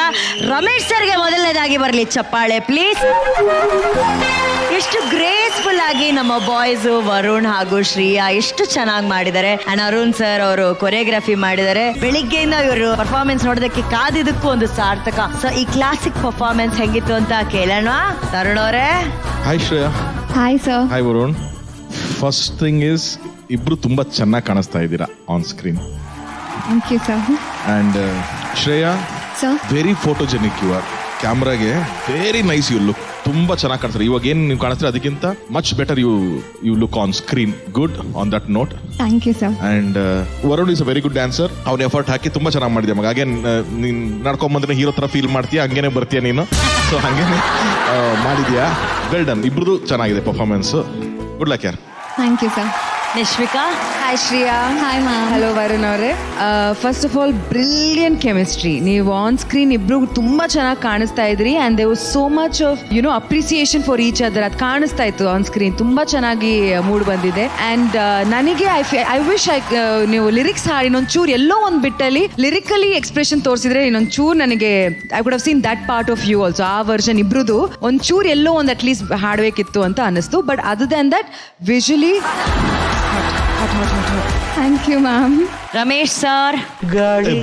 ರಮೇಶ್ ಸರ್ಗೆ ಮೊದಲನೇದಾಗಿ ಬರಲಿ ಚಪ್ಪಾಳೆ ಪ್ಲೀಸ್. ಎಷ್ಟು ಗ್ರೇಸ್ಫುಲ್ ಆಗಿ ನಮ್ಮ ಬಾಯ್ಸ್ ವರುಣ್ ಹಾಗೂ ಶ್ರೀಯಾ ಎಷ್ಟು ಚೆನ್ನಾಗಿ ಮಾಡಿದ್ದಾರೆ. ಅಂಡ್ ಅರುಣ್ ಸರ್ ಅವರು ಕೊರಿಯೋಗ್ರಫಿ ಮಾಡಿದ್ದಾರೆ. ಬೆಳಿಗ್ಗೆಯಿಂದ ಇವರು ಪರ್ಫಾರ್ಮೆನ್ಸ್ ನೋಡೋದಕ್ಕೆ ಕಾದಿದ್ದಕ್ಕೂ ಒಂದು ಸಾರ್ಥಕ. ಸೊ ಈ ಕ್ಲಾಸಿಕ್ ಪರ್ಫಾರ್ಮೆನ್ಸ್ ಹೆಂಗಿತ್ತು ಅಂತ ಕೇಳೋಣ. ತರುಣ್ ಅವರೇ. Hi Shreya. Hi sir. Hi Varun. First thing is ಇಬ್ರು ತುಂಬಾ ಚೆನ್ನಾಗಿ ಕಾಣಿಸ್ತಾ ಇದ್ದೀರಾ on screen. Thank you sir. And Shreya, sir, very photogenic you are. ಕ್ಯಾಮ್ರಾಗೆ ವೆರಿ ನೈಸ್ ಯು ಲುಕ್. ತುಂಬಾ ಚೆನ್ನಾಗಿ ಕಾಣಿಸ್ತಾರೆ. ಇವಾಗ ಏನ್ ನೀವು ಕಾಣಿಸ್ತಾರೆ ಅದಕ್ಕಿಂತ much better you look on screen. Good on that note. Thank you sir. And Varun is a very good dancer. ಅವ್ನ ಎಫರ್ಟ್ ಹಾಕಿ ತುಂಬಾ ಚೆನ್ನಾಗಿ ಮಾಡಿದ್ಯಾ ಮಗ. ಹಾಗೆ ನೀನ್ ನಡ್ಕೊಂಡ್ ಬಂದ್ರೆ ಹೀರೋ ತರ ಫೀಲ್ ಮಾಡ್ತೀಯಾ, ಹಂಗೇನೆ ಬರ್ತೀಯ ನೀನು. ಸೊ ಹಂಗೇನೆ ಮಾಡಿದ್ಯಾ. Well done. ಇಬ್ರದು ಚೆನ್ನಾಗಿದೆ ಪರ್ಫಾರ್ಮೆನ್ಸ್. ಗುಡ್ ಲಕ್ ಯಾರ್. Thank you sir. Nishvika. Hi Shreya. Hi ma'am. Hello Varun ಅವರೇ. First of all brilliant chemistry. ನೀವು ಆನ್ ಸ್ಕ್ರೀನ್ ಇಬ್ರು ತುಂಬಾ ಚೆನ್ನಾಗಿ ಕಾಣಿಸ್ತಾ ಇದ್ರಿ. And they was so much of appreciation for each other. ಅದು ಕಾಣಿಸ್ತಾ ಇತ್ತು ಆನ್ ಸ್ಕ್ರೀನ್. ತುಂಬಾ ಚೆನ್ನಾಗಿ ಮೂಡ್ ಬಂದಿದೆ. ಅಂಡ್ ನನಗೆ ಐ ವಿಶ್ ನೀವು ಲಿರಿಕ್ಸ್ ಹಾಡಿ ಇನ್ನೊಂಚೂರು ಎಲ್ಲೋ ಒಂದು ಬಿಟ್ಟಲ್ಲಿ ಲಿರಿಕಲಿ ಎಕ್ಸ್ಪ್ರೆಷನ್ ತೋರಿಸಿದ್ರೆ ಇನ್ನೊಂಚೂರು ನನಗೆ I could have seen that part of you also. ಆ ವರ್ಷನ್ ಇಬ್ರದು ಒಂಚೂರು ಎಲ್ಲೋ ಒಂದು ಅಟ್ ಲೀಸ್ಟ್ ಹಾಡಬೇಕಿತ್ತು ಅಂತ ಅನ್ನಿಸ್ತು. But other than that visually thank you ma'am. Ramesh sir.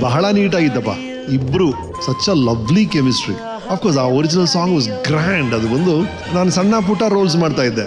ಬಹಳ ನೀಟಾಗಿದ್ದಪ್ಪ. ಇಬ್ರು such a lovely chemistry. Of course ಆ ಒರಿಜಿನಲ್ ಸಾಂಗ್ ವಾಸ್ ಗ್ರ್ಯಾಂಡ್. ಅದು ಒಂದು ನಾನು ಸಣ್ಣ ಪುಟ್ಟ ರೋಲ್ಸ್ ಮಾಡ್ತಾ ಇದ್ದೆ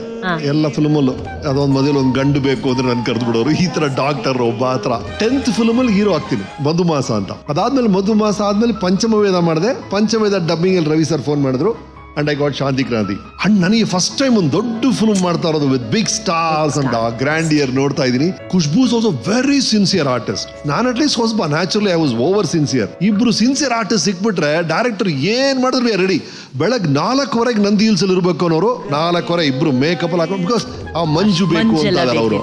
ಎಲ್ಲ ಫಿಲ್ಮಲ್ಲೂ. ಅದೊಂದು ಮೊದಲು ಒಂದು ಗಂಡು ಬೇಕು ಅಂದ್ರೆ ನನ್ ಕರೆದು ಬಿಡೋರು, ಈ ತರ ಡಾಕ್ಟರ್ ಒಬ್ಬ ಆ ತರ. 10th ಫಿಲ್ಮಲ್ಲಿ ಹೀರೋ ಆಗ್ತೀನಿ, ಮಧುಮಾಸ ಅಂತ. ಅದಾದ್ಮೇಲೆ ಮಧುಮಾಸ ಆದ್ಮೇಲೆ ಪಂಚಮವೇದ ಮಾಡಿದೆ. ಪಂಚಮವೇದ ಡಬ್ಬಿಂಗ್ ಅಲ್ಲಿ ರವಿ ಸರ್ ಫೋನ್ ಮಾಡಿದ್ರು ಅಂಡ್ ಐ ಗಾಟ್ ಶಾಂತಿ ಕ್ರಾಂತಿ. ಅಂಡ್ ನನಗೆ ಫಸ್ಟ್ ಟೈಮ್ ಒಂದು ದೊಡ್ಡ ಫಿಲ್ಮ್ ಮಾಡ್ತಾ ಇರೋದು ವಿತ್ ಬಿಗ್ ಸ್ಟಾರ್ಸ್ ಅಂಡ್ ಆ ಗ್ರ್ಯಾಂಡ್ ಇಯರ್ ನೋಡ್ತಾ ಇದೀನಿ. ಖುಷ್ಬೂಸ್ ಆಲ್ಸೋ ವೆರಿ ಸಿನ್ಸಿಯರ್ ಆರ್ಟಿಸ್ಟ್. ನಾನು ಅಟ್ಲೀಸ್ಟ್ ಸ್ವಲ್ಪ naturally I was over sincere. ಇಬ್ರು ಸಿನ್ಸಿಯರ್ ಆರ್ಟಿಸ್ಟ್ ಸಿಕ್ಬಿಟ್ರೆ ಡೈರೆಕ್ಟರ್ ಏನ್ ಮಾಡಿದ್ರು ರೆಡಿ. ಬೆಳಗ್ಗೆ 4:15 ನಂದಿ ಹಿಲ್ಸ್ ಅಲ್ಲಿ ಇರ್ಬೇಕು ಅನ್ನೋರು 4:15 ಇಬ್ರು ಮೇಕಪ್ ಅಲ್ಲಿ ಹಾಕೊಂಡು, ಬಿಕಾಸ್ ಆ ಮಂಜು ಬೇಕು ಅಂತ ಅವರು.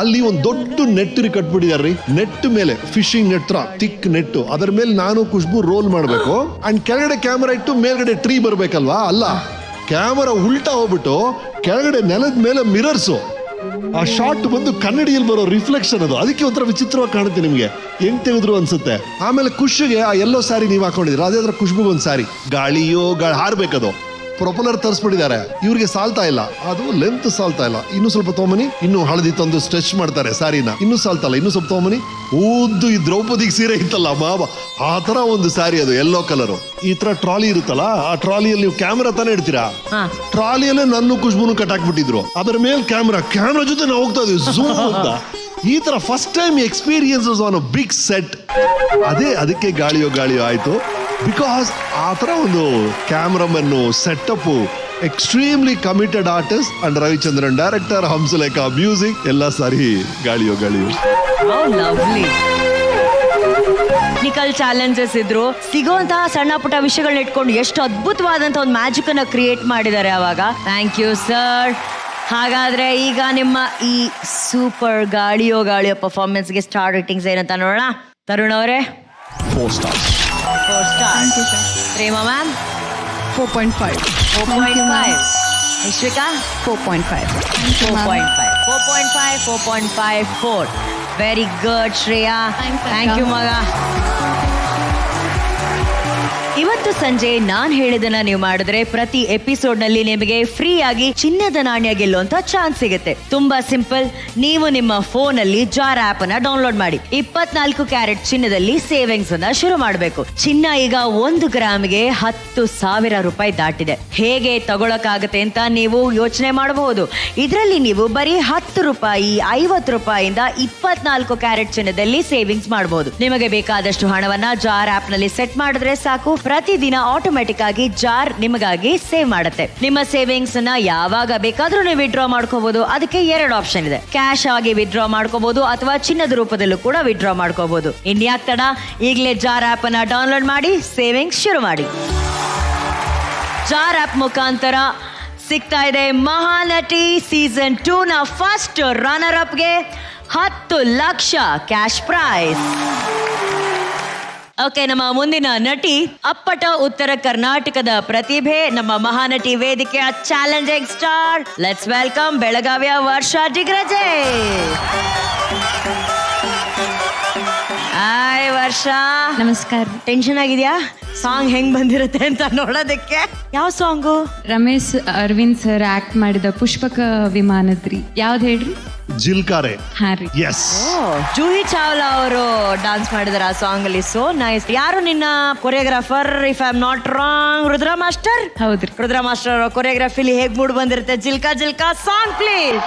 ಅಲ್ಲಿ ಒಂದು ದೊಡ್ಡ ನೆಟ್ ಕಟ್ಬಿಟ್ಟಿದಾರ್ರಿ. ನೆಟ್ ಮೇಲೆ ಫಿಶಿಂಗ್ ನೆಟ್ ತಿಕ್ ನೆಟ್, ಅದರ ಮೇಲೆ ನಾನು ಖುಷ್ಬು ರೋಲ್ ಮಾಡ್ಬೇಕು. ಅಂಡ್ ಕೆಳಗಡೆ ಕ್ಯಾಮರಾ ಇಟ್ಟು ಮೇಲ್ಗಡೆ ಟ್ರೀ ಬರ್ಬೇಕಲ್ವಾ, ಅಲ್ಲ ಕ್ಯಾಮರಾ ಉಲ್ಟಾ ಹೋಗ್ಬಿಟ್ಟು ಕೆಳಗಡೆ ನೆಲದ ಮೇಲೆ ಮಿರರ್ಸು. ಆ ಶಾಟ್ ಬಂದು ಕನ್ನಡಿಯಲ್ಲಿ ಬರೋ ರಿಫ್ಲೆಕ್ಷನ್ ಅದು. ಅದಕ್ಕೆ ಒಂಥರ ವಿಚಿತ್ರವಾಗಿ ಕಾಣುತ್ತೆ ನಿಮ್ಗೆ, ಹೆಂಗ್ ತೆಗೆದ್ರು ಅನ್ಸುತ್ತೆ. ಆಮೇಲೆ ಖುಷಿಗೆ ಆ ಎಲ್ಲೋ ಸ್ಯಾರಿ ನೀವು ಹಾಕೊಂಡಿದ್ರೆ, ಅದೇ ತರ ಖುಷ್ಬುಗೆ ಒಂದು ಸ್ಯಾರಿ ಗಾಳಿಯೋ ಹಾರ್ಬೇಕದು. ಪ್ರೊಪಲರ್ ತರಿಸ್ಬಿಟ್ಟಿದ್ದಾರೆ, ಇವ್ರಿಗೆ ಸಾಲ್ತಾ ಇಲ್ಲ, ಅದು ಲೆಂತ್ ಸಾಲ್ತಾ ಇಲ್ಲ. ಇನ್ನು ಸ್ವಲ್ಪ ತಗೊಂಬನಿ, ಇನ್ನು ಹಳದಿ ತಂದು ಸ್ಟ್ರೆಚ್ ಮಾಡ್ತಾರೆ ಸ್ಯಾರಿನ, ಇನ್ನು ಸಾಲ್ತಲ್ಲ, ಇನ್ನು ಸ್ವಲ್ಪ ತಗೊಂಬನಿ. ಓದ್ದು ಈ ದ್ರೌಪದಿಗೆ ಸೀರೆ ಇತ್ತಲ್ಲ ಮಾವ, ಆ ತರ ಒಂದು ಸ್ಯಾರಿ ಅದು ಯೆಲ್ಲೋ ಕಲರ್. ಈ ತರ ಟ್ರಾಲಿ ಇರುತ್ತಲ್ಲ, ಆ ಟ್ರಾಲಿಯಲ್ಲಿ ನೀವು ಕ್ಯಾಮ್ರಾ ತಾನೇ ಇಡ್ತೀರಾ, ಟ್ರಾಲಿಯಲ್ಲೇ ನನ್ನ ಖುಷ್ಬುನು ಕಟ್ಟಾಕ್ಬಿಟ್ಟಿದ್ರು. ಅದರ ಮೇಲೆ ಕ್ಯಾಮ್ರಾ ಜೊತೆ ನಾವು ಹೋಗ್ತಾ ಇದ್ವಿ ಝೂಮ್ ಅಂತ. ಈ ತರ first time experiences on a big set. ಅದಕ್ಕೆ ಗಾಳಿಯೋ ಆಯ್ತು. ಬಿಕಾಸ್ ಆ ಥರ ಒಂದು ಕ್ಯಾಮ್ರಾಮನ್ನು setup, extremely committed artist and Ravichandran director, Hamsalekha music, ಎಲ್ಲ ಸಾರಿ ಗಾಳಿಯೋ. ಲವ್ಲಿ. ಟೆಕ್ನಿಕಲ್ ಚಾಲೆಂಜಸ್ ಇದ್ರು, ಸಿಗುವಂತಹ ಸಣ್ಣ ಪುಟ್ಟ ವಿಷಯಗಳನ್ನ ಇಟ್ಕೊಂಡು ಎಷ್ಟು ಅದ್ಭುತವಾದಂತ ಒಂದು ಮ್ಯಾಜಿಕ್ ಅನ್ನ ಕ್ರಿಯೇಟ್ ಮಾಡಿದ್ದಾರೆ ಅವಾಗ. Thank you sir. ಹಾಗಾದ್ರೆ ಈಗ ನಿಮ್ಮ ಈ ಸೂಪರ್ ಗಾಳಿಯೋ ಪರ್ಫಾರ್ಮೆನ್ಸ್ಗೆ ಸ್ಟಾರ್ ರೇಟಿಂಗ್ಸ್ ಏನಂತ ನೋಡೋಣ. ತರುಣ್ ಅವರೇ 4 stars. 4 stars. Prema ma'am 4.5. 4.5. Vishvika 4.5. 4.5. 4. Very good Shreya. Thank you ಮಗ. ಇವತ್ತು ಸಂಜೆ ನಾನ್ ಹೇಳಿದನ್ನ ನೀವು ಮಾಡಿದ್ರೆ ಪ್ರತಿ ಎಪಿಸೋಡ್ ನಲ್ಲಿ ನಿಮಗೆ ಫ್ರೀ ಆಗಿ ಚಿನ್ನದ ನಾಣ್ಯ ಗೆಲ್ಲುವಂತ ಚಾನ್ಸ್ ಸಿಗುತ್ತೆ. ತುಂಬಾ ಸಿಂಪಲ್. ನೀವು ನಿಮ್ಮ ಫೋನ್ ಅಲ್ಲಿ ಜಾರ್ ಆಪ್ ಅನ್ನ ಡೌನ್ಲೋಡ್ ಮಾಡಿ 24 ಕ್ಯಾರೆಟ್ ಚಿನ್ನದಲ್ಲಿ ಸೇವಿಂಗ್ಸ್ ಅನ್ನ ಶುರು ಮಾಡಬೇಕು. ಚಿನ್ನ ಈಗ 1 ಗ್ರಾಮ್ಗೆ 10,000 ರೂಪಾಯಿ ದಾಟಿದೆ. ಹೇಗೆ ತಗೊಳಕಾಗತ್ತೆ ಅಂತ ನೀವು ಯೋಚನೆ ಮಾಡಬಹುದು. ಇದರಲ್ಲಿ ನೀವು ಬರೀ 10 ರೂಪಾಯಿ 50 ರೂಪಾಯಿಯಿಂದ 24 ಕ್ಯಾರೆಟ್ ಚಿನ್ನದಲ್ಲಿ ಸೇವಿಂಗ್ಸ್ ಮಾಡಬಹುದು. ನಿಮಗೆ ಬೇಕಾದಷ್ಟು ಹಣವನ್ನ ಜಾರ್ ಆಪ್ ನಲ್ಲಿ ಸೆಟ್ ಮಾಡಿದ್ರೆ ಸಾಕು. ಪ್ರತಿದಿನ ಆಟೋಮ್ಯಾಟಿಕ್ ಆಗಿ ಜಾರ್ ನಿಮಗಾಗಿ ಸೇವ್ ಮಾಡುತ್ತೆ. ನಿಮ್ಮ ಸೇವಿಂಗ್ಸ್ ಅನ್ನ ಯಾವಾಗ ಬೇಕಾದ್ರೂ ನೀವು ವಿಡ್ರಾ ಮಾಡ್ಕೋಬಹುದು. ಅದಕ್ಕೆ 2 ಆಪ್ಷನ್ ಇದೆ. ಕ್ಯಾಶ್ ಆಗಿ ವಿಡ್ರಾ ಮಾಡ್ಕೋಬಹುದು ಅಥವಾ ಚಿನ್ನದ ರೂಪದಲ್ಲೂ ಕೂಡ ವಿಡ್ರಾ ಮಾಡ್ಕೋಬಹುದು. ಇನ್ಯಾಕ್ ತಡ, ಈಗಲೇ ಜಾರ್ ಆಪ್ ಅನ್ನ ಡೌನ್ಲೋಡ್ ಮಾಡಿ ಸೇವಿಂಗ್ಸ್ ಶುರು ಮಾಡಿ. ಜಾರ್ ಆಪ್ ಮುಖಾಂತರ ಸಿಗ್ತಾ ಇದೆ ಮಹಾನಟಿ ಸೀಸನ್ 2 ನ ಫಸ್ಟ್ ರನ್ನರ್ ಅಪ್ಗೆ 10 ಲಕ್ಷ ಕ್ಯಾಶ್ ಪ್ರೈಸ್. ಓಕೆ, ನಮ್ಮ ಮುಂದಿನ ನಟಿ ಅಪ್ಪಟ ಉತ್ತರ ಕರ್ನಾಟಕದ ಪ್ರತಿಭೆ, ನಮ್ಮ ಮಹಾನಟಿ ವೇದಿಕೆಯ ಚಾಲೆಂಜಿಂಗ್ ಸ್ಟಾರ್. ಲೆಟ್ಸ್ ವೆಲ್ಕಮ್ ಬೆಳಗಾವಿಯ ವರ್ಷಾ ಡಿಗ್ರಜೆ. ಹಾಯ್ ವರ್ಷಾ. ನಮಸ್ಕಾರ. ಟೆನ್ಷನ್ ಆಗಿದ್ಯಾ ಸಾಂಗ್ ಹೆಂಗ್ ಬಂದಿರುತ್ತೆ ಅಂತ ನೋಡೋದಕ್ಕೆ? ಯಾವ song? Ramesh Aravind sir act ಮಾಡಿದ ಪುಷ್ಪಕ ವಿಮಾನದ್ರಿ. ಯಾವ್ದು ಹೇಳ್ರಿ? ಜಿಲ್ಕಾರೆ. ಹಾ ರೀ. ಎಸ್. ಜೂಹಿ ಚಾವ್ಲಾ ಅವರು ಡಾನ್ಸ್ ಮಾಡಿದಾರೆ ಆ ಸಾಂಗ್ ಅಲ್ಲಿ. So nice. ಯಾರು ನಿನ್ನ choreographer? If I am not wrong, Rudra master. ಹೌದ್ರಿ. ರುದ್ರ ಮಾಸ್ಟರ್ ಅವರ ಕೊರಿಯೋಗ್ರಫಿಲಿ ಹೇಗ್ ಮೂಡ್ ಬಂದಿರುತ್ತೆ? ಜಿಲ್ಕಾ ಜಿಲ್ಕಾ ಸಾಂಗ್ ಪ್ಲೀಸ್.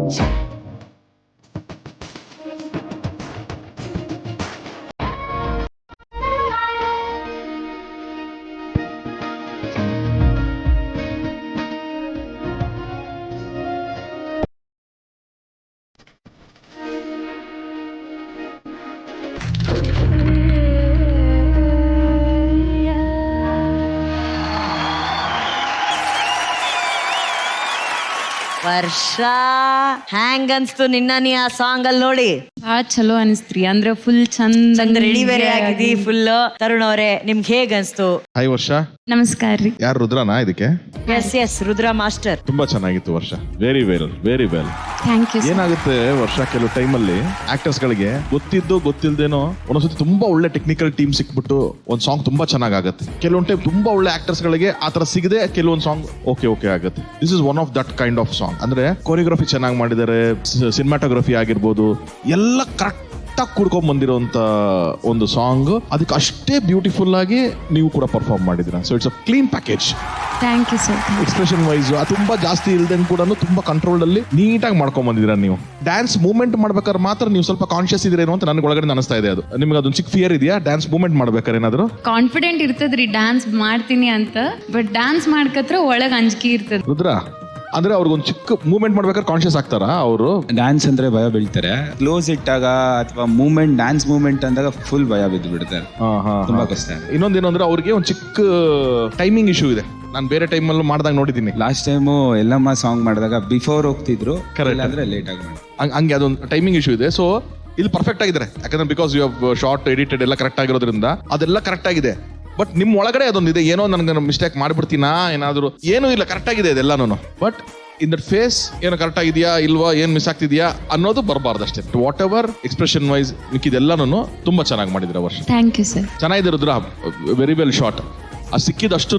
ವರ್ಷ ಹ್ಯಾಂಗ್ ಅನ್ಸ್ತು ನಿನ್ನ ನೀ ಆ ಸಾಂಗ್ ಅಲ್ಲಿ ನೋಡಿ? ಭಾಳ ಚಲೋ ಅನಿಸ್ತ್ರಿ. ಅಂದ್ರೆ ಫುಲ್ ಚಂದ ರೆಡಿ ಬೇರೆ ಆಗಿದಿ ಫುಲ್. ತರುಣ್ ಅವರೇ ನಿಮ್ಗೆ ಹೇಗ್ ಅನ್ಸ್ತು? ಹಾಯ್ ವರ್ಷ. ನಮಸ್ಕಾರ ರೀ. ಯಾರು ರುದ್ರನಾ ಇದಕ್ಕೆ? Yes Rudra master. ತುಂಬಾ ಚೆನ್ನಾಗಿತ್ತು Varsha. Very well. Thank you. ಏನಾಗುತ್ತೆ ವರ್ಷ, ಕೆಲವು ಟೈಮಲ್ಲಿ ಆಕ್ಟರ್ಸ್ ಗಳಿಗೆ ಗೊತ್ತಿದ್ದು ಗೊತ್ತಿಲ್ದೇನೋ ಒಂದೊಂದ್ಸತಿ ತುಂಬಾ ಒಳ್ಳೆ ಟೆಕ್ನಿಕಲ್ ಟೀಮ್ ಸಿಕ್ಬಿಟ್ಟು ಒಂದ್ ಸಾಂಗ್ ತುಂಬಾ ಚೆನ್ನಾಗಾಗತ್ತೆ. ಕೆಲವೊಂದ್ ಟೈಮ್ ತುಂಬಾ ಒಳ್ಳೆ ಆಕ್ಟರ್ಸ್ ಗಳಿಗೆ ಆತರ ಸಿಗದೆ ಕೆಲವೊಂದ್ ಸಾಂಗ್ ಓಕೆ ಆಗುತ್ತೆ. This is one of that kind of song. ಅಂದ್ರೆ ಕೊರಿಯೋಗ್ರಫಿ ಚೆನ್ನಾಗಿ ಮಾಡಿದ್ದಾರೆ, ಸಿನಿಮಾಟೋಗ್ರಫಿ ಆಗಿರ್ಬೋದು, ಎಲ್ಲ ಕರೆಕ್ಟ್ ಆಗಿ ಕೂಡ್ಕೊಂಡ್ ಬಂದಿರೋಂತ ಒಂದು ಸಾಂಗ್. ಅದಕ್ಕೆ ಅಷ್ಟೇ ಬ್ಯೂಟಿಫುಲ್ ಆಗಿ ನೀವು ಕೂಡ ಪರ್ಫಾರ್ಮ್ ಮಾಡಿದ್ದೀರಾ. So it's a clean package. Thank you sir. Expression wise ತುಂಬಾ ಜಾಸ್ತಿ ಇಲ್ದಂಗೆ ಕೂಡ ತುಂಬಾ ಕಂಟ್ರೋಲ್ ಅಲ್ಲಿ ನೀಟಾಗಿ ಮಾಡ್ಕೊಂಡ್ ಬಂದಿದ್ದೀರಾ ನೀವು. ಡ್ಯಾನ್ಸ್ ಮೂವ್ಮೆಂಟ್ ಮಾಡ್ಬೇಕಾದ್ರೆ ಮಾತ್ರ ನೀವು ಸ್ವಲ್ಪ ಕಾನ್ಶಿಯಸ್ ಇದ್ರೇನೋ ಅಂತ ನನಗೆ ಒಳಗಡೆ ಅನಿಸ್ತಾ ಇದೆ. ಅದು ನಿಮ್ಗೆ ಅದೊಂದು ಚಿಕ್ಕ ಫಿಯರ್ ಇದೆಯಾ ಡ್ಯಾನ್ಸ್ ಮೂವ್ಮೆಂಟ್ ಮಾಡ್ಬೇಕಾದ್ರೆ? ಏನಾದ್ರು ಕಾನ್ಫಿಡೆಂಟ್ ಇರ್ತದ್ರಿ ಡ್ಯಾನ್ಸ್ ಮಾಡ್ತೀನಿ ಅಂತ, ಬಟ್ ಡ್ಯಾನ್ಸ್ ಮಾಡ್ಕತ್ರ ಒಳಗ್ ಅಂಜಿಕೆ ಇರ್ತದ. ರುದ್ರ, ಅಂದ್ರೆ ಅವ್ರಿಗೊಂದು ಚಿಕ್ಕ ಮೂವ್ಮೆಂಟ್ ಮಾಡ್ಬೇಕಾದ್ರೆ ಕಾನ್ಶಿಯಸ್ ಆಗ್ತಾರಾ ಅವರು? ಡ್ಯಾನ್ಸ್ ಅಂದ್ರೆ ಭಯ ಬೀಳ್ತಾರೆ. ಕ್ಲೋಸ್ ಇಟ್ಟಾಗ ಅಥವಾ ಮೂವ್ಮೆಂಟ್, ಡ್ಯಾನ್ಸ್ ಮೂವ್ಮೆಂಟ್ ಅಂದಾಗ ಫುಲ್ ಭಯ ಬಿದ್ದು ಬಿಡ್ತಾರೆ. ತುಂಬಾ ಕಷ್ಟ. ಇನ್ನೊಂದೇನು ಅಂದ್ರೆ ಅವ್ರಿಗೆ ಒಂದು ಚಿಕ್ಕ ಟೈಮಿಂಗ್ ಇಶ್ಯೂ ಇದೆ. ನಾನು ಬೇರೆ ಟೈಮಲ್ಲೂ ಮಾಡಿದಾಗ ನೋಡಿದ್ದೀನಿ. ಲಾಸ್ಟ್ ಟೈಮು ಎಲ್ಲಮ್ಮ ಸಾಂಗ್ ಮಾಡಿದಾಗ ಬಿಫೋರ್ ಹೋಗ್ತಿದ್ರು, ಅಂದ್ರೆ ಲೇಟ್ ಆಗಿ ಹಂಗೆ ಅದೊಂದು ಟೈಮಿಂಗ್ ಇಶ್ಯೂ ಇದೆ. ಸೊ ಇಲ್ಲಿ ಪರ್ಫೆಕ್ಟ್ ಆಗಿದ್ದಾರೆ, ಯಾಕಂದ್ರೆ because you have shot edited ಎಲ್ಲ ಕರೆಕ್ಟ್ ಆಗಿರೋದ್ರಿಂದ ಅದೆಲ್ಲ ಕರೆಕ್ಟ್ ಆಗಿದೆ. ಬಟ್ ನಿಮ್ ಒಳಗಡೆ ಅದೊಂದಿದೆ, ಏನೋ ನನಗೆ ಮಿಸ್ಟೇಕ್ ಮಾಡ್ಬಿಡ್ತೀನಾ ಏನಾದ್ರು, ಏನೂ ಇಲ್ಲ, ಕರೆಕ್ಟ್ ಆಗಿದೆ ಇದೆಲ್ಲಾನು. ಬಟ್ ಇನ್ ದಟ್ ಫೇಸ್ ಏನೋ ಕರೆಕ್ಟ್ ಆಗಿದೆಯಾ ಇಲ್ವಾ, ಏನ್ ಮಿಸ್ ಆಗ್ತಿದ್ಯಾ ಅನ್ನೋದು ಬರಬಾರ್ದು ಅಷ್ಟೇ. ವಾಟ್ ಎವರ್ ಎಕ್ಸ್ಪ್ರೆಷನ್ ವೈಸ್ ಮಿಕ್ಕಿದೆಲ್ಲಾನು ತುಂಬಾ ಚೆನ್ನಾಗಿ ಮಾಡಿದ್ರೆ ವರ್ಷ. Thank you sir. ಚೆನ್ನಾಗಿದೆ ರುದ್ರ, ವೆರಿ ವೆಲ್ ಶಾರ್ಟ್. ಆ ಸಿಕ್ಕಿದಷ್ಟು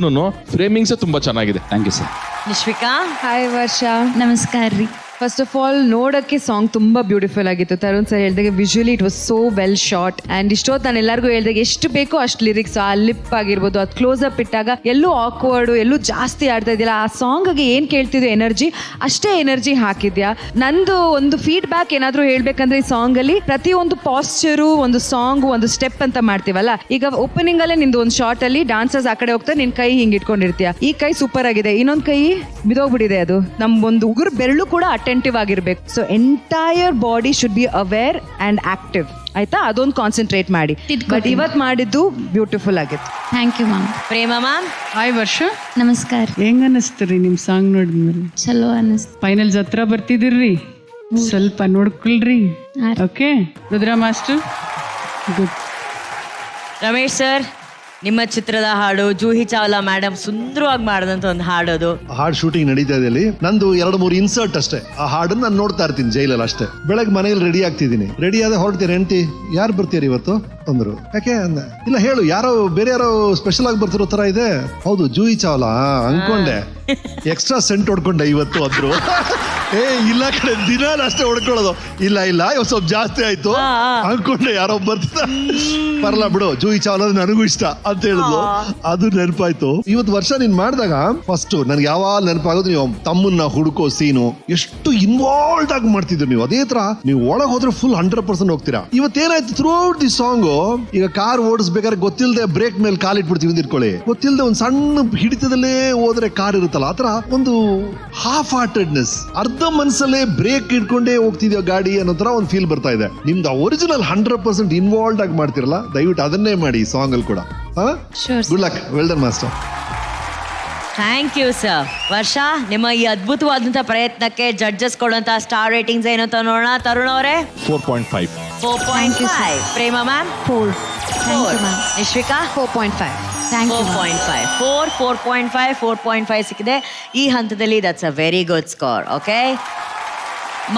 ಫ್ರೇಮಿಂಗ್ಸ್ ತುಂಬಾ ಚೆನ್ನಾಗಿದೆ. Thank you sir. Nishvika. Hi Varsha. ನಮಸ್ಕಾರ ರೀ. ಫಸ್ಟ್ ಆಫ್ ಆಲ್ ನೋಡೋಕ್ಕೆ ಸಾಂಗ್ ತುಂಬ ಬ್ಯೂಟಿಫುಲ್ ಆಗಿತ್ತು. ತರುಣ್ ಸರ್ ಹೇಳಿದಾಗ visually it was so well shot. And ಇಷ್ಟೊತ್ತು ನಾನು ಎಲ್ಲರಿಗೂ ಹೇಳಿದಾಗ ಎಷ್ಟು ಬೇಕೋ ಅಷ್ಟು ಲಿರಿಕ್ಸ್, ಆ ಲಿಪ್ ಆಗಿರ್ಬೋದು, ಅದು ಕ್ಲೋಸ್ ಅಪ್ ಇಟ್ಟಾಗ ಎಲ್ಲೂ ಆಕ್ವರ್ಡು, ಎಲ್ಲೂ ಜಾಸ್ತಿ ಆಡ್ತಾ ಇದ್ದಿಲ್ಲ. ಆ ಸಾಂಗ್ಗೆ ಏನು ಕೇಳ್ತಿದ್ಯೋ ಎನರ್ಜಿ, ಅಷ್ಟೇ ಎನರ್ಜಿ ಹಾಕಿದ್ಯಾ. ನಂದು ಒಂದು ಫೀಡ್ಬ್ಯಾಕ್ ಏನಾದರೂ ಹೇಳ್ಬೇಕಂದ್ರೆ ಈ ಸಾಂಗಲ್ಲಿ ಪ್ರತಿಯೊಂದು ಪಾಸ್ಚರು, ಒಂದು ಸಾಂಗು, ಒಂದು ಸ್ಟೆಪ್ ಅಂತ ಮಾಡ್ತೀವಲ್ಲ, ಈಗ ಓಪನಿಂಗ್ ಅಲ್ಲೇ ನಿಂದು ಒಂದು ಶಾರ್ಟ್ ಅಲ್ಲಿ ಡಾನ್ಸರ್ಸ್ ಆ ಕಡೆ ಹೋಗ್ತಾರೆ, ನಿನ್ ಕೈ ಹಿಂಗೆ ಇಟ್ಕೊಂಡಿರ್ತೀಯ. ಈ ಕೈ ಸೂಪರ್ ಆಗಿದೆ, ಇನ್ನೊಂದು ಕೈ ಬಿದೋಗ್ಬಿಟ್ಟಿದೆ. ಅದು ನಮ್ಮ ಒಂದು ಉಗುರು ಬೆರಳು ಕೂಡ ಅಟೆಂಟಿವ್ ಆಗಿರ್ಬೇಕು. So entire body should be aware and active. ಆಯ್ತಾ? ಅದೊಂದು ಕಾನ್ಸಂಟ್ರೇಟ್ ಮಾಡಿ. ಬಟ್ ಇವತ್ತು ಮಾಡಿದ್ದು ಬ್ಯೂಟಿಫುಲ್ ಆಗಿತ್ತು. Thank you ma'am. Prema ma'am. Hi Varsha. ನಮಸ್ಕಾರ. ಹೆಂಗ್ ಅನ್ನಿಸ್ತೀರಿ ನಿಮ್ ಸಾಂಗ್ ನೋಡಿದ್ಮೇಲೆ? ಚಲೋ ಅನಿಸ್ತು. ಫೈನಲ್ಸ್ ಹತ್ರ ಬರ್ತಿದಿರ್ರಿ, ಸ್ವಲ್ಪ ನೋಡ್ಕೊಳ್ರಿ. Okay Rudra master. Good. Ramesh sir, ನಿಮ್ಮ ಚಿತ್ರದ ಹಾಡು ಜೂಹಿ ಚಾವ್ಲಾ ಮೇಡಮ್ ಸುಂದರವಾಗಿ ಮಾಡಿದಂತ ಒಂದು ಹಾಡೋದು. ಹಾಡ್ ಶೂಟಿಂಗ್ ನಡೀತಾ ಇದೆ ಅಲ್ಲಿ. ನಂದು 2-3 ಇನ್ಸರ್ಟ್ ಅಷ್ಟೇ. ಆ ಹಾಡನ್ನ ನಾನು ನೋಡ್ತಾ ಇರ್ತೀನಿ ಜೈಲಲ್ಲಿ ಅಷ್ಟೇ. ಬೆಳಗ್ಗೆ ಮನೇಲಿ ರೆಡಿ ಆಗ್ತಿದ್ದೀನಿ. ರೆಡಿ ಆದ ಹೊರಡ್ತೀರಿ, ಹೆಂಡತಿ ಯಾರು ಬರ್ತೀರಿ ಇವತ್ತು ಅಂದ್ರು. ಯಾಕೆ ಅಂದ. ಇಲ್ಲ ಹೇಳು, ಯಾರೋ ಬೇರೆ ಯಾರೋ ಸ್ಪೆಷಲ್ ಆಗಿ ಬರ್ತಿರೋ ತರ ಇದೆ. ಹೌದು ಜೂಹಿ ಚಾವ್ಲಾ ಅನ್ಕೊಂಡೆ, ಎಕ್ಸ್ಟ್ರಾ ಸೆಂಟ್ ಹೊಡ್ಕೊಂಡೆ ಇವತ್ತು ಅಂದ್ರು. ಇಲ್ಲ ಕಡೆ ದಿನ ಅಷ್ಟೇ ಹೊಡ್ಕೊಳ್ಳೋದು. ಇಲ್ಲ ಇವತ್ತು ಸ್ವಲ್ಪ ಜಾಸ್ತಿ ಆಯ್ತು ಅನ್ಕೊಂಡೆ, ಯಾರೋ ಬರ್ತಿದ್ದ. ಬರಲ್ಲ ಬಿಡು, ಜೂಹಿ ಚಾವ್ಲಾ ನನಗೂ ಇಷ್ಟ ಅಂತ ಹೇಳಿದ್ಲು. ಅದು ನೆನಪಾಯ್ತು. ಇವತ್ತು ವರ್ಷ ನೀನ್ ಮಾಡಿದಾಗ ಫಸ್ಟ್ ನನ್ಗೆ ಯಾವಾಗ ನೆನಪಾಗೋದು, ನೀವು ತಮ್ಮನ್ನ ಹುಡುಕೋ ಸೀನು ಎಷ್ಟು ಇನ್ವಾಲ್ವ್ ಆಗಿ ಮಾಡ್ತಿದ್ರು ನೀವು. ಅದೇ ತರ ನೀವು ಒಳಗೆ ಹೋದ್ರೆ ಫುಲ್ 100% ಹೋಗ್ತೀರಾ. ಇವತ್ತೇನಾಯ್ತು, ಥ್ರೂ ಔಟ್ ದಿ ಸಾಂಗ್, ಈಗ ಕಾರ್ ಓಡಿಸ್ಬೇಕಾದ್ರೆ ಗೊತ್ತಿಲ್ಲದೆ ಬ್ರೇಕ್ ಮೇಲೆ ಕಾಲಿಟ್ಬಿಡ್ತೀವಿ ಇಟ್ಕೊಳ್ಳಿ, ಗೊತ್ತಿಲ್ಲದೆ ಒಂದು ಸಣ್ಣ ಹಿಡಿತದಲ್ಲೇ ಹೋದ್ರೆ ಕಾರ್ ಇರುತ್ತಲ್ಲ, ಆತರ ಒಂದು ಹಾಫ್ ಹಾರ್ಟೆಡ್ನೆಸ್, ಅರ್ಧ ಮನಸ್ಸಲ್ಲೇ ಬ್ರೇಕ್ ಇಟ್ಕೊಂಡೇ ಹೋಗ್ತಿದ್ಯೋ ಗಾಡಿ ಅನ್ನೋ ತರ ಒಂದು ಫೀಲ್ ಬರ್ತಾ ಇದೆ. ನಿಮ್ದು ಒರಿಜಿನಲ್ 100% ಇನ್ವಾಲ್ವ್ ಆಗಿ ಮಾಡ್ತಿರಲ್ಲ, ದಯವಿಟ್ಟು ಅದನ್ನೇ ಮಾಡಿ ಈ ಸಾಂಗ್ ಅಲ್ಲಿ ಕೂಡ. Good luck, well done master. Thank you sir. Varsha, ನಿಮ್ಮ ಈ ಅದ್ಭುತವಾದಂತ ಪ್ರಯತ್ನಕ್ಕೆ ಜಡ್ಜಸ್ ಕೊಡುವಂತಹ ಸ್ಟಾರ್ ರೇಟಿಂಗ್ಸ್ ಏನು ಅಂತ ನೋಡೋಣ. ತರುಣ್ ಅವರೇ 4.5. 4.5. Prema ma'am 4. Thank you ma'am. Nishvika 4.5. Thank you. 4.5. 4.5. 4.5 ಸಿಕ್ಕಿದೆ ಈ ಹಂತದಲ್ಲಿ. That's a very good score. Okay,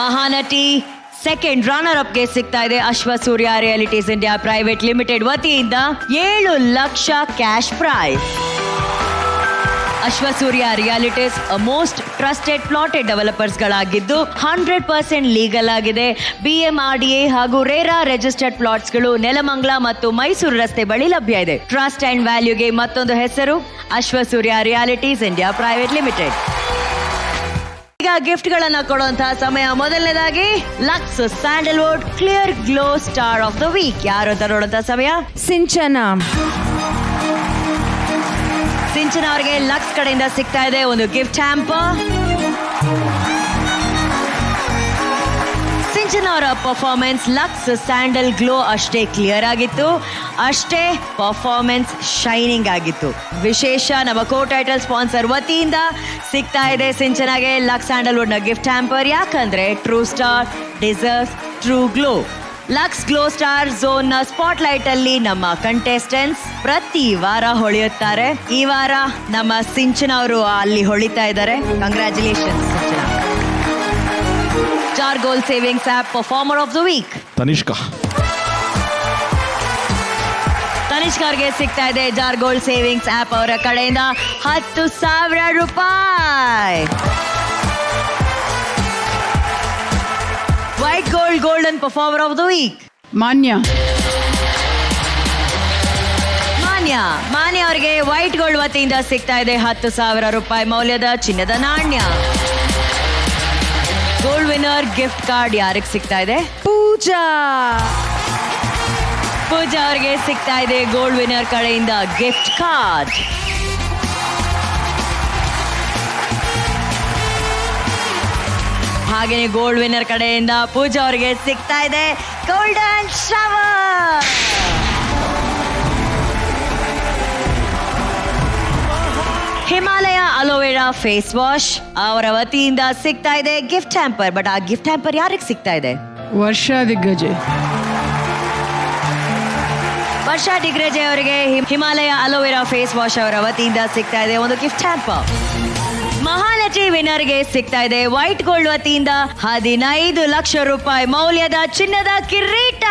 Mahanati second runner ಅಪ್ಗೆ ಸಿಗ್ತಾ ಇದೆ Ashwasurya realities India private limited ವತಿಯಿಂದ 7 lakh cash prize. Ashwasurya realities most trusted plotted developers ಗಳಾಗಿದ್ದು 100% ಲೀಗಲ್ ಆಗಿದೆ. BMRDA ಹಾಗೂ ರೇರಾ ರಿಜಿಸ್ಟರ್ಡ್ ಪ್ಲಾಟ್ಸ್ ಗಳು ನೆಲಮಂಗಲ ಮತ್ತು ಮೈಸೂರು ರಸ್ತೆ ಬಳಿ ಲಭ್ಯ ಇದೆ. ಟ್ರಸ್ಟ್ ಅಂಡ್ ವ್ಯಾಲ್ಯೂಗೆ ಮತ್ತೊಂದು ಹೆಸರು Ashwasurya realities India private limited. ಈಗ ಗಿಫ್ಟ್ ಗಳನ್ನ ಕೊಡುವಂತಹ ಸಮಯ. ಮೊದಲನೇದಾಗಿ Lux sandalwood clear glow star of the week ಯಾರು ಅಂತ ನೋಡುವಂತಹ ಸಮಯ. ಸಿಂಚನ ಅವರಿಗೆ ಲಕ್ಸ್ ಕಡೆಯಿಂದ ಸಿಗ್ತಾ ಇದೆ ಒಂದು ಗಿಫ್ಟ್ ಹ್ಯಾಂಪರ್. ಸಿಂಚನ ಅವರ ಪರ್ಫಾರ್ಮೆನ್ಸ್ ಲಕ್ಸ್ ಸ್ಯಾಂಡಲ್ ಗ್ಲೋ ಅಷ್ಟೇ ಕ್ಲಿಯರ್ ಆಗಿತ್ತು, ಅಷ್ಟೇ ಪರ್ಫಾರ್ಮೆನ್ಸ್ ಶೈನಿಂಗ್ ಆಗಿತ್ತು. ವಿಶೇಷ ನಮ್ಮ ಕೋ ಟೈಟಲ್ ಸ್ಪಾನ್ಸರ್ ವತಿಯಿಂದ ಸಿಗ್ತಾ ಇದೆ ಸಿಂಚನಾಗೆ ಲಕ್ಸ್ ಸ್ಯಾಂಡಲ್ವುಡ್ ನ ಗಿಫ್ಟ್ ಹ್ಯಾಂಪರ್. ಯಾಕಂದ್ರೆ true star deserves true glow. Lux glow star ಝೋನ್ ನ ಸ್ಪಾಟ್ ಲೈಟ್ ಅಲ್ಲಿ ನಮ್ಮ ಕಂಟೆಸ್ಟೆಂಟ್ಸ್ ಪ್ರತಿ ವಾರ ಹೊಳೆಯುತ್ತಾರೆ. ಈ ವಾರ ನಮ್ಮ ಸಿಂಚನ ಅವರು ಅಲ್ಲಿ ಹೊಳಿತಾ ಇದ್ದಾರೆ. Congratulations Sinchana. Jar gold savings app performer of the week Tanishka ಅವ್ರಿಗೆ ಸಿಗ್ತಾ ಇದೆ ಜಾರ್ ಗೋಲ್ಡ್ ಸೇವಿಂಗ್ಸ್ ಆಪ್ ಅವರ ಕಡೆಯಿಂದ 10,000 ರೂಪಾಯಿ. White gold golden performer of the week Manya ಅವರಿಗೆ ವೈಟ್ ಗೋಲ್ಡ್ ವತಿಯಿಂದ ಸಿಗ್ತಾ ಇದೆ 10,000 ರೂಪಾಯಿ ಮೌಲ್ಯದ ಚಿನ್ನದ ನಾಣ್ಯ. ಗೋಲ್ಡ್ ವಿನ್ನರ್ ಗಿಫ್ಟ್ ಕಾರ್ಡ್ ಯಾರಿಗೆ ಸಿಗ್ತಾ ಇದೆ? ಪೂಜಾ ಅವರಿಗೆ ಸಿಗ್ತಾ ಇದೆ ಗೋಲ್ಡ್ ವಿನ್ನರ್ ಕಡೆಯಿಂದ ಗಿಫ್ಟ್ ಕಾರ್ಡ್. ಹಾಗೇನೆ ಗೋಲ್ಡ್ ವಿನ್ನರ್ ಕಡೆಯಿಂದ ಪೂಜಾ ಅವರಿಗೆ ಸಿಗ್ತಾ ಇದೆ golden shower. Himalaya aloe vera face wash ಅವರ ವತಿಯಿಂದ ಸಿಗ್ತಾ ಇದೆ ಗಿಫ್ಟ್ ಹ್ಯಾಂಪರ್. ಬಟ್ ಆ ಗಿಫ್ಟ್ ಹ್ಯಾಂಪರ್ ಯಾರಿಗೆ ಸಿಗ್ತಾ ಇದೆ? ವರ್ಷಾ ದಿಗ್ಗಜೆ ಅವರಿಗೆ ಹಿಮಾಲಯ ಅಲೋವೆರಾ ಫೇಸ್ ವಾಶ್ ಅವರ ವತಿಯಿಂದ ಸಿಗ್ತಾ ಇದೆ ಒಂದು ಗಿಫ್ಟ್ ಹ್ಯಾಂಪರ್. ಮಹಾನಟಿ ವಿನ್ನರ್ಗೆ ಸಿಗ್ತಾ ಇದೆ ವೈಟ್ ಗೋಲ್ಡ್ ವತಿಯಿಂದ 15 ಲಕ್ಷ ರೂಪಾಯಿ ಮೌಲ್ಯದ ಚಿನ್ನದ ಕಿರೀಟ.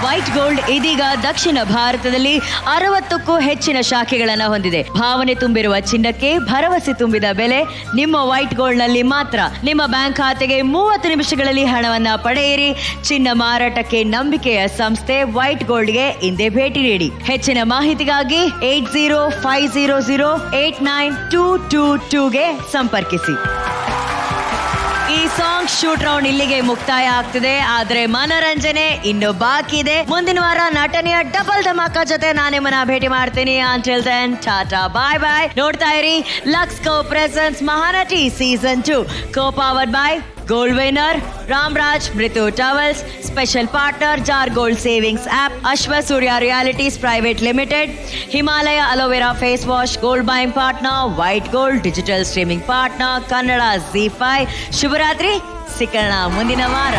ವೈಟ್ ಗೋಲ್ಡ್ ಇದೀಗ ದಕ್ಷಿಣ ಭಾರತದಲ್ಲಿ 60ಕ್ಕೂ ಹೆಚ್ಚಿನ ಶಾಖೆಗಳನ್ನು ಹೊಂದಿದೆ. ಭಾವನೆ ತುಂಬಿರುವ ಚಿನ್ನಕ್ಕೆ ಭರವಸೆ ತುಂಬಿದ ಬೆಲೆ ನಿಮ್ಮ ವೈಟ್ ಗೋಲ್ಡ್ ನಲ್ಲಿ ಮಾತ್ರ. ನಿಮ್ಮ ಬ್ಯಾಂಕ್ ಖಾತೆಗೆ 30 ನಿಮಿಷಗಳಲ್ಲಿ ಹಣವನ್ನ ಪಡೆಯಿರಿ. ಚಿನ್ನ ಮಾರಾಟಕ್ಕೆ ನಂಬಿಕೆಯ ಸಂಸ್ಥೆ ವೈಟ್ ಗೋಲ್ಡ್ಗೆ ಹಿಂದೆ ಭೇಟಿ ನೀಡಿ. ಹೆಚ್ಚಿನ ಮಾಹಿತಿಗಾಗಿ 8050089222ಗೆ ಸಂಪರ್ಕಿಸಿ. ಈ ಸಾಂಗ್ ಶೂಟ್ ರೌಂಡ್ ಇಲ್ಲಿಗೆ ಮುಕ್ತಾಯ ಆಗ್ತಿದೆ. ಆದ್ರೆ ಮನರಂಜನೆ ಇನ್ನು ಬಾಕಿ ಇದೆ. ಮುಂದಿನ ವಾರ ನಟನೆಯ ಡಬಲ್ ಧಮಾಕ ಜೊತೆ ನಾನು ನಿಮ್ಮನ್ನ ಭೇಟಿ ಮಾಡ್ತೀನಿ. Until then tata bye bye. ನೋಡ್ತಾ ಇರಿ Lux co presents Mahanati season 2 co powered by gold winner Ramraj ಮೃತು towels, special partner Jar gold savings app, Ashwa Surya realities private limited, Himalaya aloe vera face wash, gold buying partner white gold, digital streaming partner Kannada ZEE5. ಶುಭರಾತ್ರಿ, ಸಿಕ್ಕಣ ಮುಂದಿನ ವಾರ.